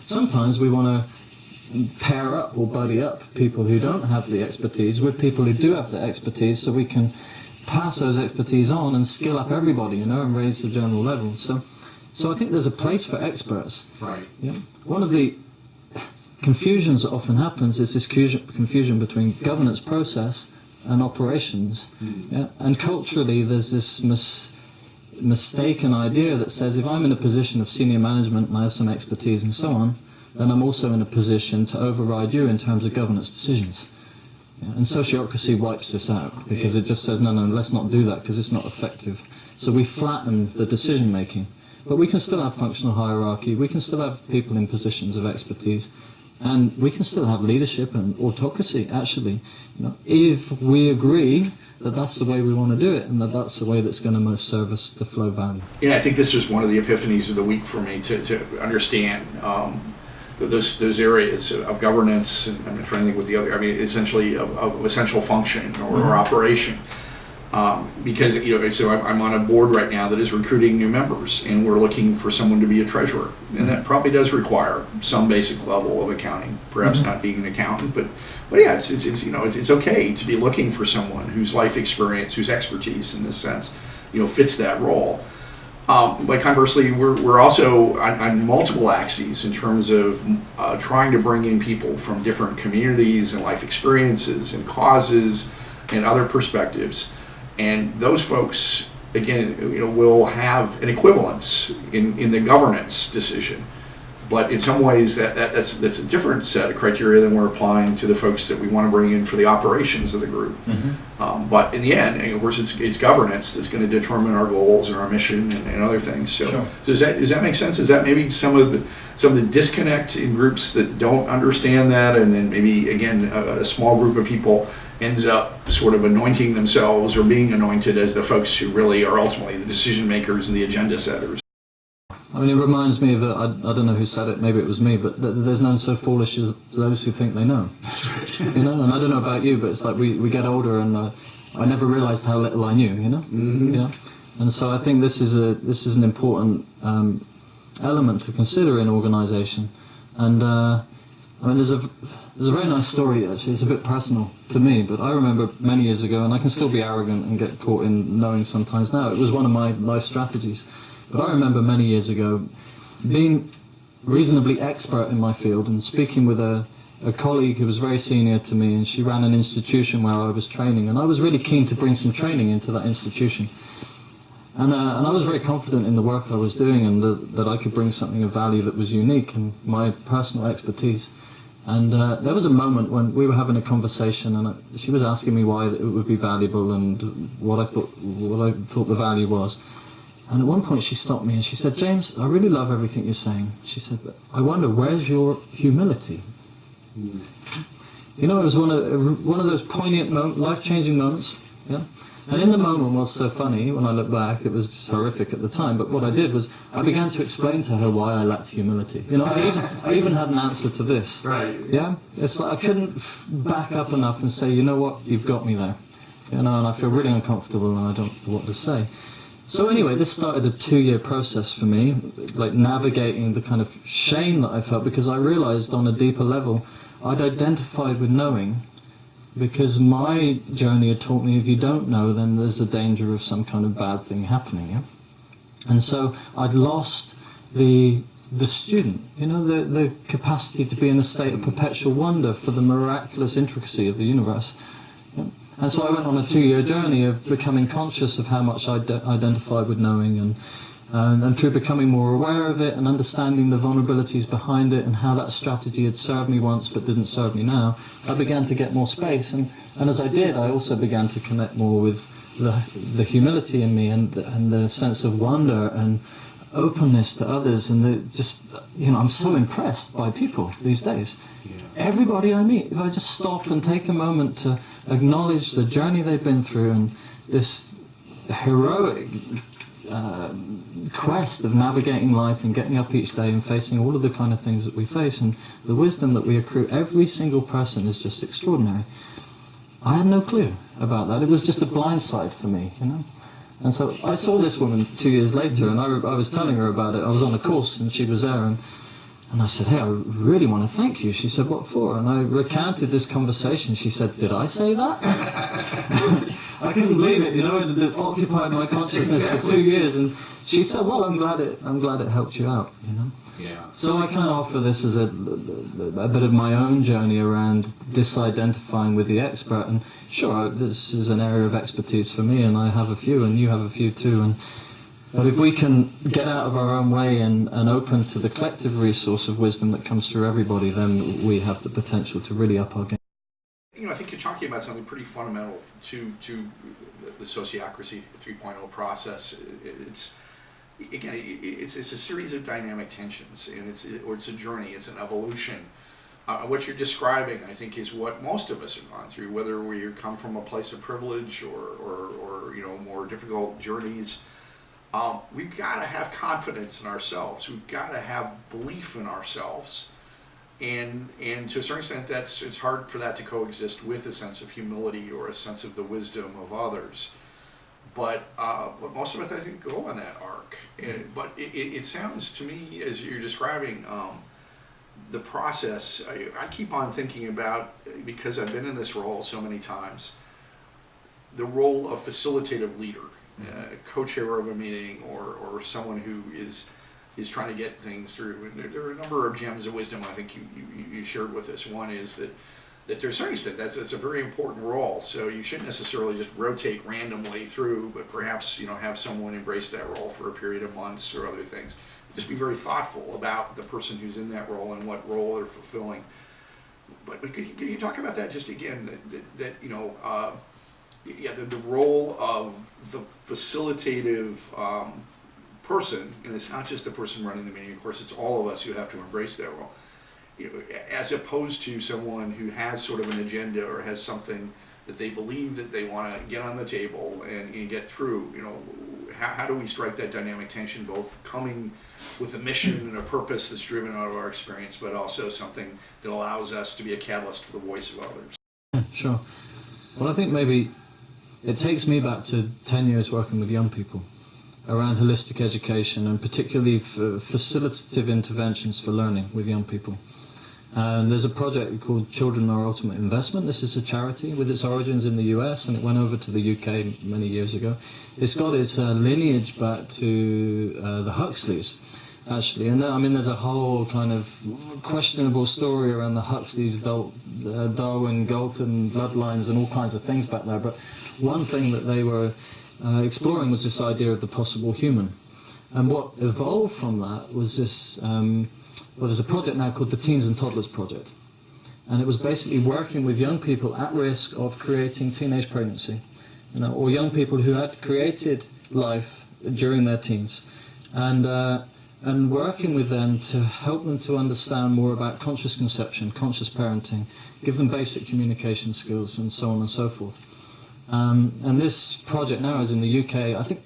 Speaker 2: Sometimes we want to pair up or buddy up people who don't have the expertise with people who do have the expertise, so we can pass those expertise on and skill up everybody, and raise the general level. So I think there's a place for experts.
Speaker 1: Right.
Speaker 2: Yeah. One of the confusions that often happens is this confusion between governance process and operations. Yeah. And culturally, there's this mistaken idea that says if I'm in a position of senior management and I have some expertise and so on, then I'm also in a position to override you in terms of governance decisions. Yeah. And sociocracy wipes this out because it just says, no, let's not do that because it's not effective. So we flatten the decision making. But we can still have functional hierarchy, we can still have people in positions of expertise, And we can still have leadership and autocracy, actually, if we agree that that's the way we want to do it and that that's the way that's going to most serve us to flow value.
Speaker 1: Yeah, I think this was one of the epiphanies of the week for me to understand those areas of governance, and I'm trying to think what the other, essentially of essential function or operation. Because so I'm on a board right now that is recruiting new members, and we're looking for someone to be a treasurer, and that probably does require some basic level of accounting. Perhaps not being an accountant, but yeah, it's okay to be looking for someone whose life experience, whose expertise in this sense, fits that role. But conversely, we're also on multiple axes in terms of trying to bring in people from different communities and life experiences and causes and other perspectives. And those folks, again, will have an equivalence in the governance decision. But in some ways, that's a different set of criteria than we're applying to the folks that we want to bring in for the operations of the group. But in the end, of course, it's governance that's going to determine our goals and our mission and other things. So,
Speaker 2: Sure.
Speaker 1: Does that make sense? Is that maybe some of the disconnect in groups that don't understand that, and then maybe again a small group of people ends up sort of anointing themselves or being anointed as the folks who really are ultimately the decision makers and the agenda setters?
Speaker 2: It reminds me of, I don't know who said it, maybe it was me, but there's none so foolish as those who think they know. And I don't know about you, but it's like we get older, and I never realized how little I knew, And so I think this is an important element to consider in organisation. And there's a very nice story, actually. It's a bit personal to me, but I remember many years ago, and I can still be arrogant and get caught in knowing sometimes now. It was one of my life strategies. But I remember many years ago being reasonably expert in my field and speaking with a colleague who was very senior to me, and she ran an institution where I was training, and I was really keen to bring some training into that institution. And I was very confident in the work I was doing, and that I could bring something of value that was unique and my personal expertise. And there was a moment when we were having a conversation, and she was asking me why it would be valuable and what I thought the value was. And at one point she stopped me and she said, "James, I really love everything you're saying." She said, "But I wonder, where's your humility?" It was one of those poignant, life-changing moments. Yeah. And in the moment, what's so funny, when I look back, it was just horrific at the time, but what I did was I began to explain to her why I lacked humility. I even had an answer to this.
Speaker 1: Right.
Speaker 2: Yeah? It's like I couldn't back up enough and say, "You know what, you've got me there." And I feel really uncomfortable and I don't know what to say. So anyway, this started a 2-year process for me, like navigating the kind of shame that I felt, because I realized on a deeper level I'd identified with knowing, because my journey had taught me if you don't know, then there's a danger of some kind of bad thing happening. Yeah? And so I'd lost the student, the capacity to be in a state of perpetual wonder for the miraculous intricacy of the universe. Yeah? And so I went on a 2-year journey of becoming conscious of how much I identified with knowing, and through becoming more aware of it and understanding the vulnerabilities behind it and how that strategy had served me once but didn't serve me now, I began to get more space. And as I did, I also began to connect more with the humility in me and the sense of wonder and openness to others. And I'm so impressed by people these days. Everybody I meet, if I just stop and take a moment to acknowledge the journey they've been through and this heroic quest of navigating life and getting up each day and facing all of the kind of things that we face, and the wisdom that we accrue, every single person is just extraordinary. I had no clue about that. It was just a blindside for me, And so I saw this woman 2 years later, and I was telling her about it. I was on a course and she was there, and I said, "Hey, I really want to thank you." She said, "What for?" And I recounted this conversation. She said, "Did I say that?" I couldn't believe it. It occupied my consciousness for 2 years. And she said, "Well, I'm glad it helped you out."
Speaker 1: Yeah.
Speaker 2: So I kind of offer this as a bit of my own journey around disidentifying with the expert. And sure, this is an area of expertise for me, and I have a few, and you have a few too. But if we can get out of our own way and open to the collective resource of wisdom that comes through everybody, then we have the potential to really up our game.
Speaker 1: I think you're talking about something pretty fundamental to the Sociocracy 3.0 process. It's a series of dynamic tensions, and it's a journey, it's an evolution what you're describing, I think, is what most of us have gone through, whether we come from a place of privilege or more difficult journeys. We've got to have confidence in ourselves. We've got to have belief in ourselves, and to a certain extent, it's hard for that to coexist with a sense of humility or a sense of the wisdom of others. But most of us, I think, go on that arc. But it sounds to me, as you're describing the process, I keep on thinking about, because I've been in this role so many times, the role of facilitative leader, co-chair of a meeting, or someone who is trying to get things through. And there are a number of gems of wisdom I think you shared with us. One is that to a certain extent, that's a very important role. So you shouldn't necessarily just rotate randomly through, but perhaps have someone embrace that role for a period of months or other things. Just be very thoughtful about the person who's in that role and what role they're fulfilling. But could you talk about that just again? That the role of the facilitative person, and it's not just the person running the meeting. Of course, it's all of us who have to embrace that role. As opposed to someone who has sort of an agenda or has something that they believe that they want to get on the table and get through. How do we strike that dynamic tension, both coming with a mission and a purpose that's driven out of our experience, but also something that allows us to be a catalyst for the voice of others?
Speaker 2: Sure. Well, I think maybe it takes me back to 10 years working with young people around holistic education, and particularly for facilitative interventions for learning with young people. And there's a project called Children Our Ultimate Investment. This is a charity with its origins in the US, and it went over to the UK many years ago. It's got its lineage back to the Huxleys, actually. And there's a whole kind of questionable story around the Huxleys, Darwin, Galton bloodlines and all kinds of things back there. But one thing that they were exploring was this idea of the possible human. And what evolved from that was this... there's a project now called the Teens and Toddlers Project, and it was basically working with young people at risk of creating teenage pregnancy, or young people who had created life during their teens, and working with them to help them to understand more about conscious conception, conscious parenting, give them basic communication skills, and so on and so forth. And this project now is in the UK. I think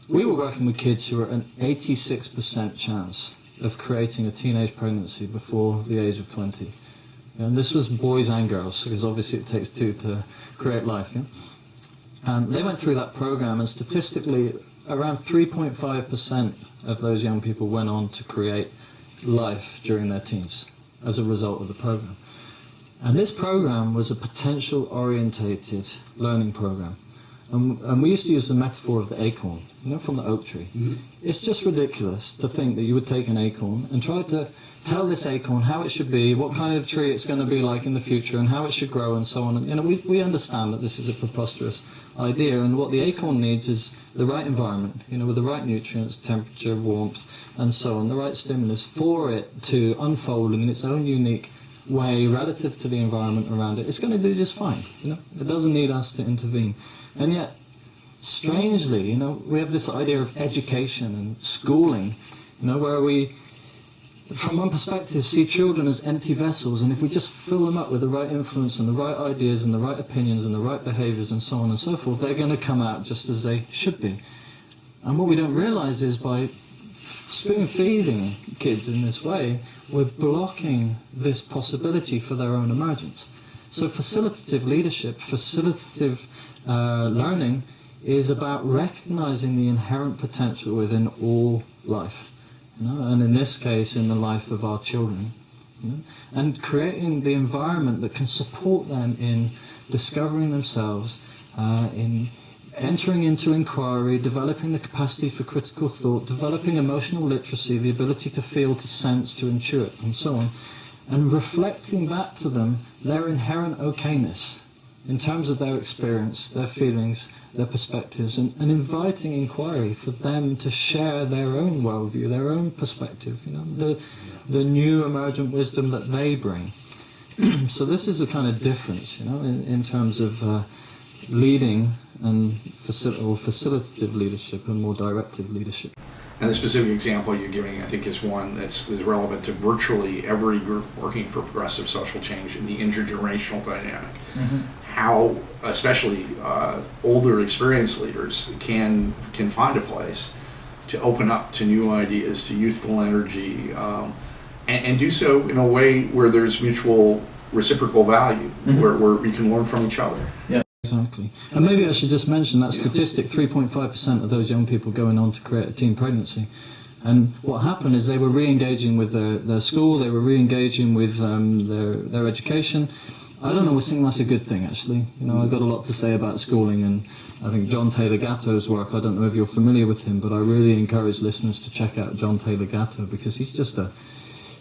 Speaker 2: we were working with kids who were an 86% chance of creating a teenage pregnancy before the age of 20. And this was boys and girls, because obviously it takes two to create life. Yeah? And they went through that program, and statistically around 3.5% of those young people went on to create life during their teens as a result of the program. And this program was a potential orientated learning program. And we used to use the metaphor of the acorn, from the oak tree. Mm-hmm. It's just ridiculous to think that you would take an acorn and try to tell this acorn how it should be, what kind of tree it's going to be like in the future, and how it should grow, and so on. We understand that this is a preposterous idea, and what the acorn needs is the right environment, with the right nutrients, temperature, warmth, and so on, the right stimulus for it to unfold in its own unique way relative to the environment around it. It's going to do just fine. It doesn't need us to intervene. And yet, strangely, we have this idea of education and schooling, where we, from one perspective, see children as empty vessels, and if we just fill them up with the right influence and the right ideas and the right opinions and the right behaviours and so on and so forth, they're going to come out just as they should be. And what we don't realise is by spoon-feeding kids in this way, we're blocking this possibility for their own emergence. So facilitative leadership, facilitative learning is about recognizing the inherent potential within all life, and in this case in the life of our children, and creating the environment that can support them in discovering themselves, in entering into inquiry, developing the capacity for critical thought, developing emotional literacy, the ability to feel, to sense, to intuit, and so on, and reflecting back to them their inherent okayness in terms of their experience, their feelings, their perspectives, and inviting inquiry for them to share their own worldview, their own perspective, the new emergent wisdom that they bring. So this is a kind of difference, in terms of leading and facilitative leadership and more directive leadership.
Speaker 1: And the specific example you're giving, I think, is one is relevant to virtually every group working for progressive social change in the intergenerational dynamic. How, especially older, experienced leaders can find a place to open up to new ideas, to youthful energy, and do so in a way where there's mutual reciprocal value, where we can learn from each other.
Speaker 2: Yeah. Exactly. And maybe I should just mention that statistic, 3.5% of those young people going on to create a teen pregnancy. And what happened is they were re-engaging with their school, they were re-engaging with their education. I don't always think that's a good thing, actually. You know, I've got a lot to say about schooling, and I think John Taylor Gatto's work, I don't know if you're familiar with him, but I really encourage listeners to check out John Taylor Gatto, because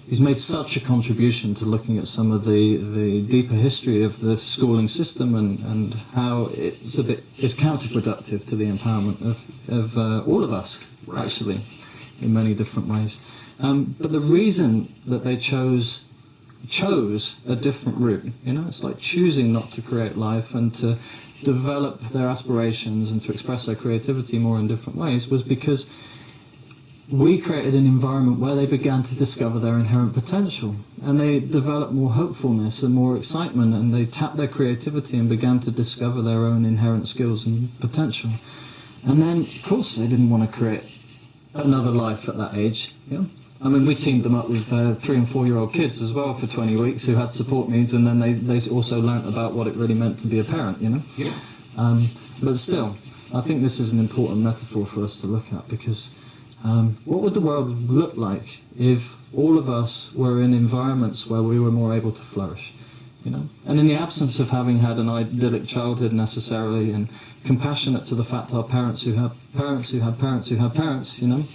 Speaker 2: he's made such a contribution to looking at some of the deeper history of the schooling system and how it's counterproductive to the empowerment of all of us, actually, in many different ways. But the reason that they chose a different route, you know, it's like choosing not to create life and to develop their aspirations and to express their creativity more in different ways, was because we created an environment where they began to discover their inherent potential, and they developed more hopefulness and more excitement, and they tapped their creativity and began to discover their own inherent skills and potential. And then, of course, they didn't want to create another life at that age. You know? I mean, we teamed them up with 3 and 4 year old kids as well for 20 weeks who had support needs, and then they also learnt about what it really meant to be a parent, you know? Yeah. But still, I think this is an important metaphor for us to look at, because what would the world look like if all of us were in environments where we were more able to flourish, you know? And in the absence of having had an idyllic childhood necessarily, and compassionate to the fact our parents who have parents who have parents who have parents, you know,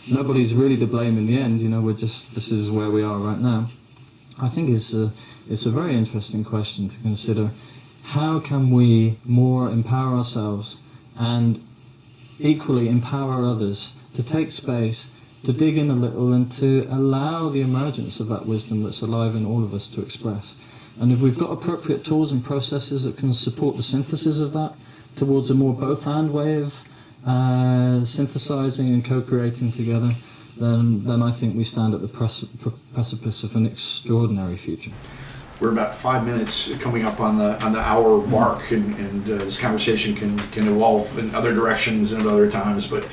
Speaker 2: nobody's really to blame in the end, you know, this is where we are right now. I think it's a very interesting question to consider. How can we more empower ourselves and equally empower others to take space, to dig in a little, and to allow the emergence of that wisdom that's alive in all of us to express? And if we've got appropriate tools and processes that can support the synthesis of that towards a more both-and way of synthesizing and co-creating together, then I think we stand at the precipice of an extraordinary future.
Speaker 1: We're about 5 minutes coming up on the hour mark, and this conversation can evolve in other directions and at other times. But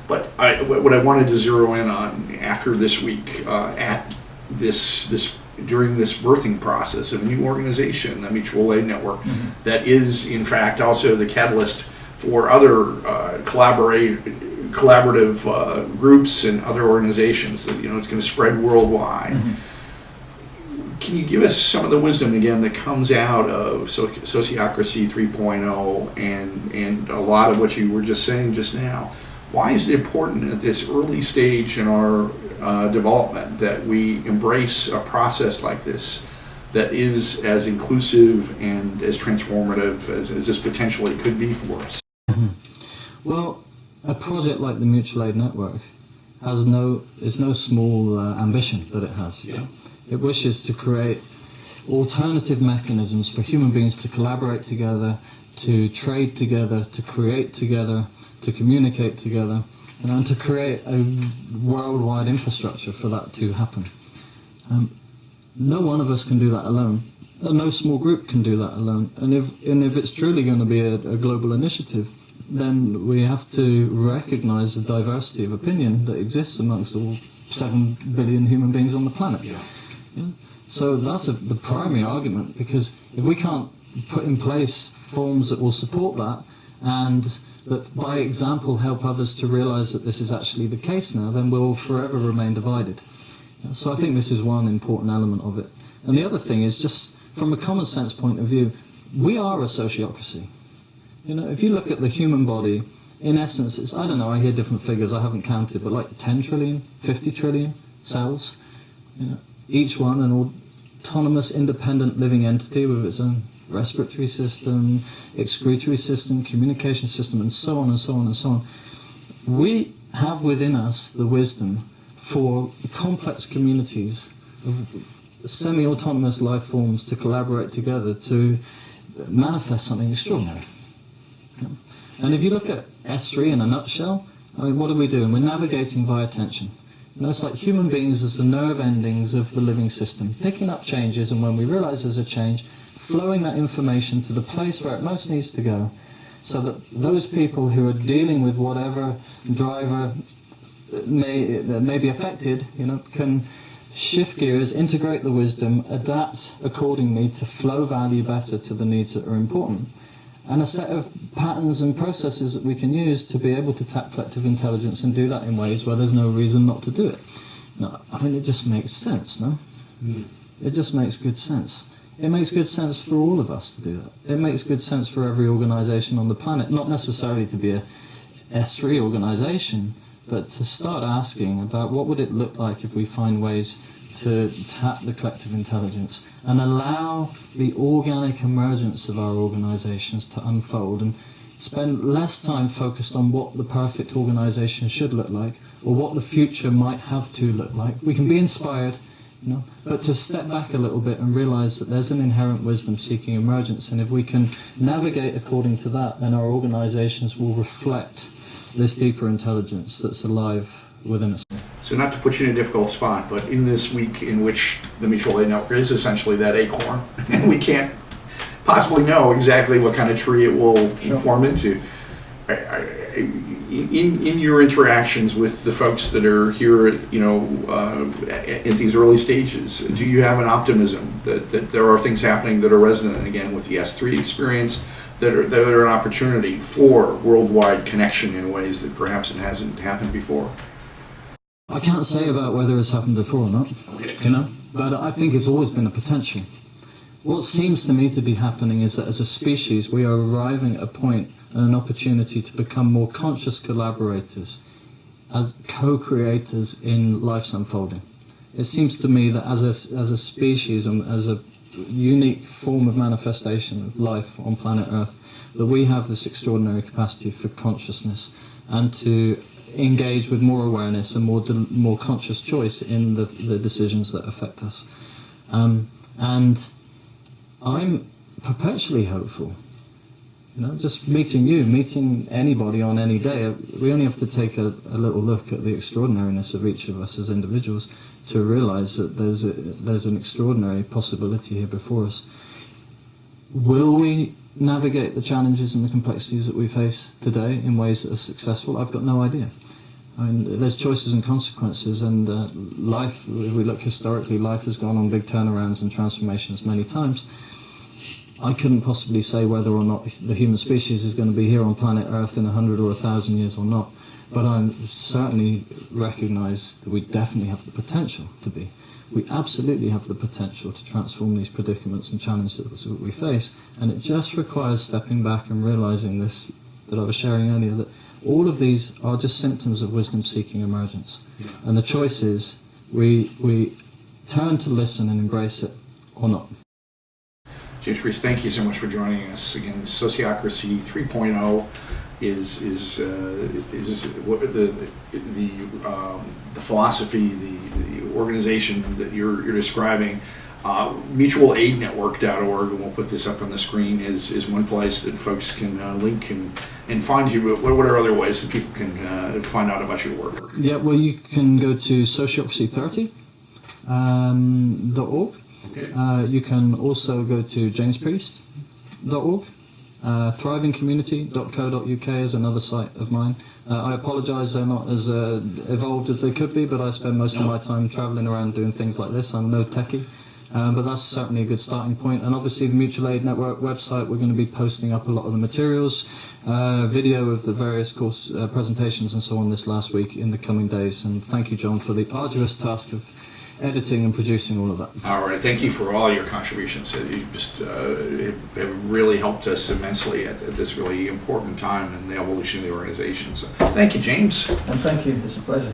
Speaker 1: what I wanted to zero in on after this week, at this during this birthing process of a new organization, the Mutual Aid Network, that is in fact also the catalyst for other collaborative groups and other organizations that, you know, it's going to spread worldwide. Can you give us some of the wisdom again that comes out of Sociocracy 3.0 and a lot of what you were just saying just now? Why is it important at this early stage in our development that we embrace a process like this that is as inclusive and as transformative as this potentially could be for us?
Speaker 2: Well, a project like the Mutual Aid Network is no small ambition that it has. Yeah. It wishes to create alternative mechanisms for human beings to collaborate together, to trade together, to create together, to communicate together, and to create a worldwide infrastructure for that to happen. No one of us can do that alone. No small group can do that alone. And if it's truly going to be a global initiative, then we have to recognize the diversity of opinion that exists amongst all 7 billion human beings on the planet. Yeah. So that's the primary argument, because if we can't put in place forms that will support that, and that by example help others to realize that this is actually the case now, then we'll forever remain divided. So I think this is one important element of it. And the other thing is, just from a common sense point of view, we are a sociocracy. You know, if you look at the human body, in essence, it's, I don't know, I hear different figures, I haven't counted, but like 10 trillion, 50 trillion cells, you know, each one an autonomous, independent living entity with its own respiratory system, excretory system, communication system, and so on and so on and so on. We have within us the wisdom for complex communities of semi-autonomous life forms to collaborate together to manifest something extraordinary. And if you look at S3 in a nutshell, I mean, what are we doing? We're navigating via tension. You know, it's like human beings as the nerve endings of the living system, picking up changes, and when we realize there's a change, flowing that information to the place where it most needs to go, so that those people who are dealing with whatever driver may be affected, you know, can shift gears, integrate the wisdom, adapt accordingly to flow value better to the needs that are important. And a set of patterns and processes that we can use to be able to tap collective intelligence and do that in ways where there's no reason not to do it. No, I mean, it just makes sense, no? It just makes good sense. It makes good sense for all of us to do that. It makes good sense for every organisation on the planet, not necessarily to be a S3 organisation, but to start asking about what would it look like if we find ways to tap the collective intelligence and allow the organic emergence of our organisations to unfold, and spend less time focused on what the perfect organisation should look like or what the future might have to look like. We can be inspired, you know, but to step back a little bit and realise that there's an inherent wisdom seeking emergence, and if we can navigate according to that, then our organisations will reflect this deeper intelligence that's alive within us.
Speaker 1: So not to put you in a difficult spot, but in this week in which the mutual aid network is essentially that acorn, and we can't possibly know exactly what kind of tree it will form into. In your interactions with the folks that are here, you know, at these early stages, do you have an optimism that there are things happening that are resonant again with the S3 experience, that are an opportunity for worldwide connection in ways that perhaps it hasn't happened before?
Speaker 2: I can't say about whether it's happened before or not, you know, but I think it's always been a potential. What seems to me to be happening is that as a species we are arriving at a point and an opportunity to become more conscious collaborators as co-creators in life's unfolding. It seems to me that as a species and as a unique form of manifestation of life on planet Earth, that we have this extraordinary capacity for consciousness and to engage with more awareness and more conscious choice in the decisions that affect us. And I'm perpetually hopeful. You know, just meeting you, meeting anybody on any day, we only have to take a little look at the extraordinariness of each of us as individuals to realise that there's an extraordinary possibility here before us. Will we navigate the challenges and the complexities that we face today in ways that are successful? I've got no idea. I mean, there's choices and consequences, and life, if we look historically, life has gone on big turnarounds and transformations many times. I couldn't possibly say whether or not the human species is going to be here on planet Earth in 100 or 1,000 years or not, but I certainly recognise that we definitely have the potential to be. We absolutely have the potential to transform these predicaments and challenges that we face, and it just requires stepping back and realising this, that I was sharing earlier, that all of these are just symptoms of wisdom-seeking emergence. Yeah. And the choice is we turn to listen and embrace it or not.
Speaker 1: James Priest, thank you so much for joining us again. Sociocracy 3.0 is what the philosophy, the organization that you're describing. MutualAidNetwork.org, and we'll put this up on the screen, is one place that folks can link and find you. But what are other ways that people can find out about your work?
Speaker 2: Yeah, well, you can go to Sociocracy30.org. Okay. You can also go to jamespriest.org. Thrivingcommunity.co.uk is another site of mine. I apologise they're not as evolved as they could be, but I spend most of my time travelling around doing things like this. I'm no techie. But that's certainly a good starting point. And obviously the Mutual Aid Network website, we're going to be posting up a lot of the materials, video of the various course presentations and so on this last week in the coming days. And thank you, John, for the arduous task of editing and producing all of that.
Speaker 1: All right, thank you for all your contributions. You just have really helped us immensely at this really important time in the evolution of the organization. So thank you, James.
Speaker 2: And thank you, it's a pleasure.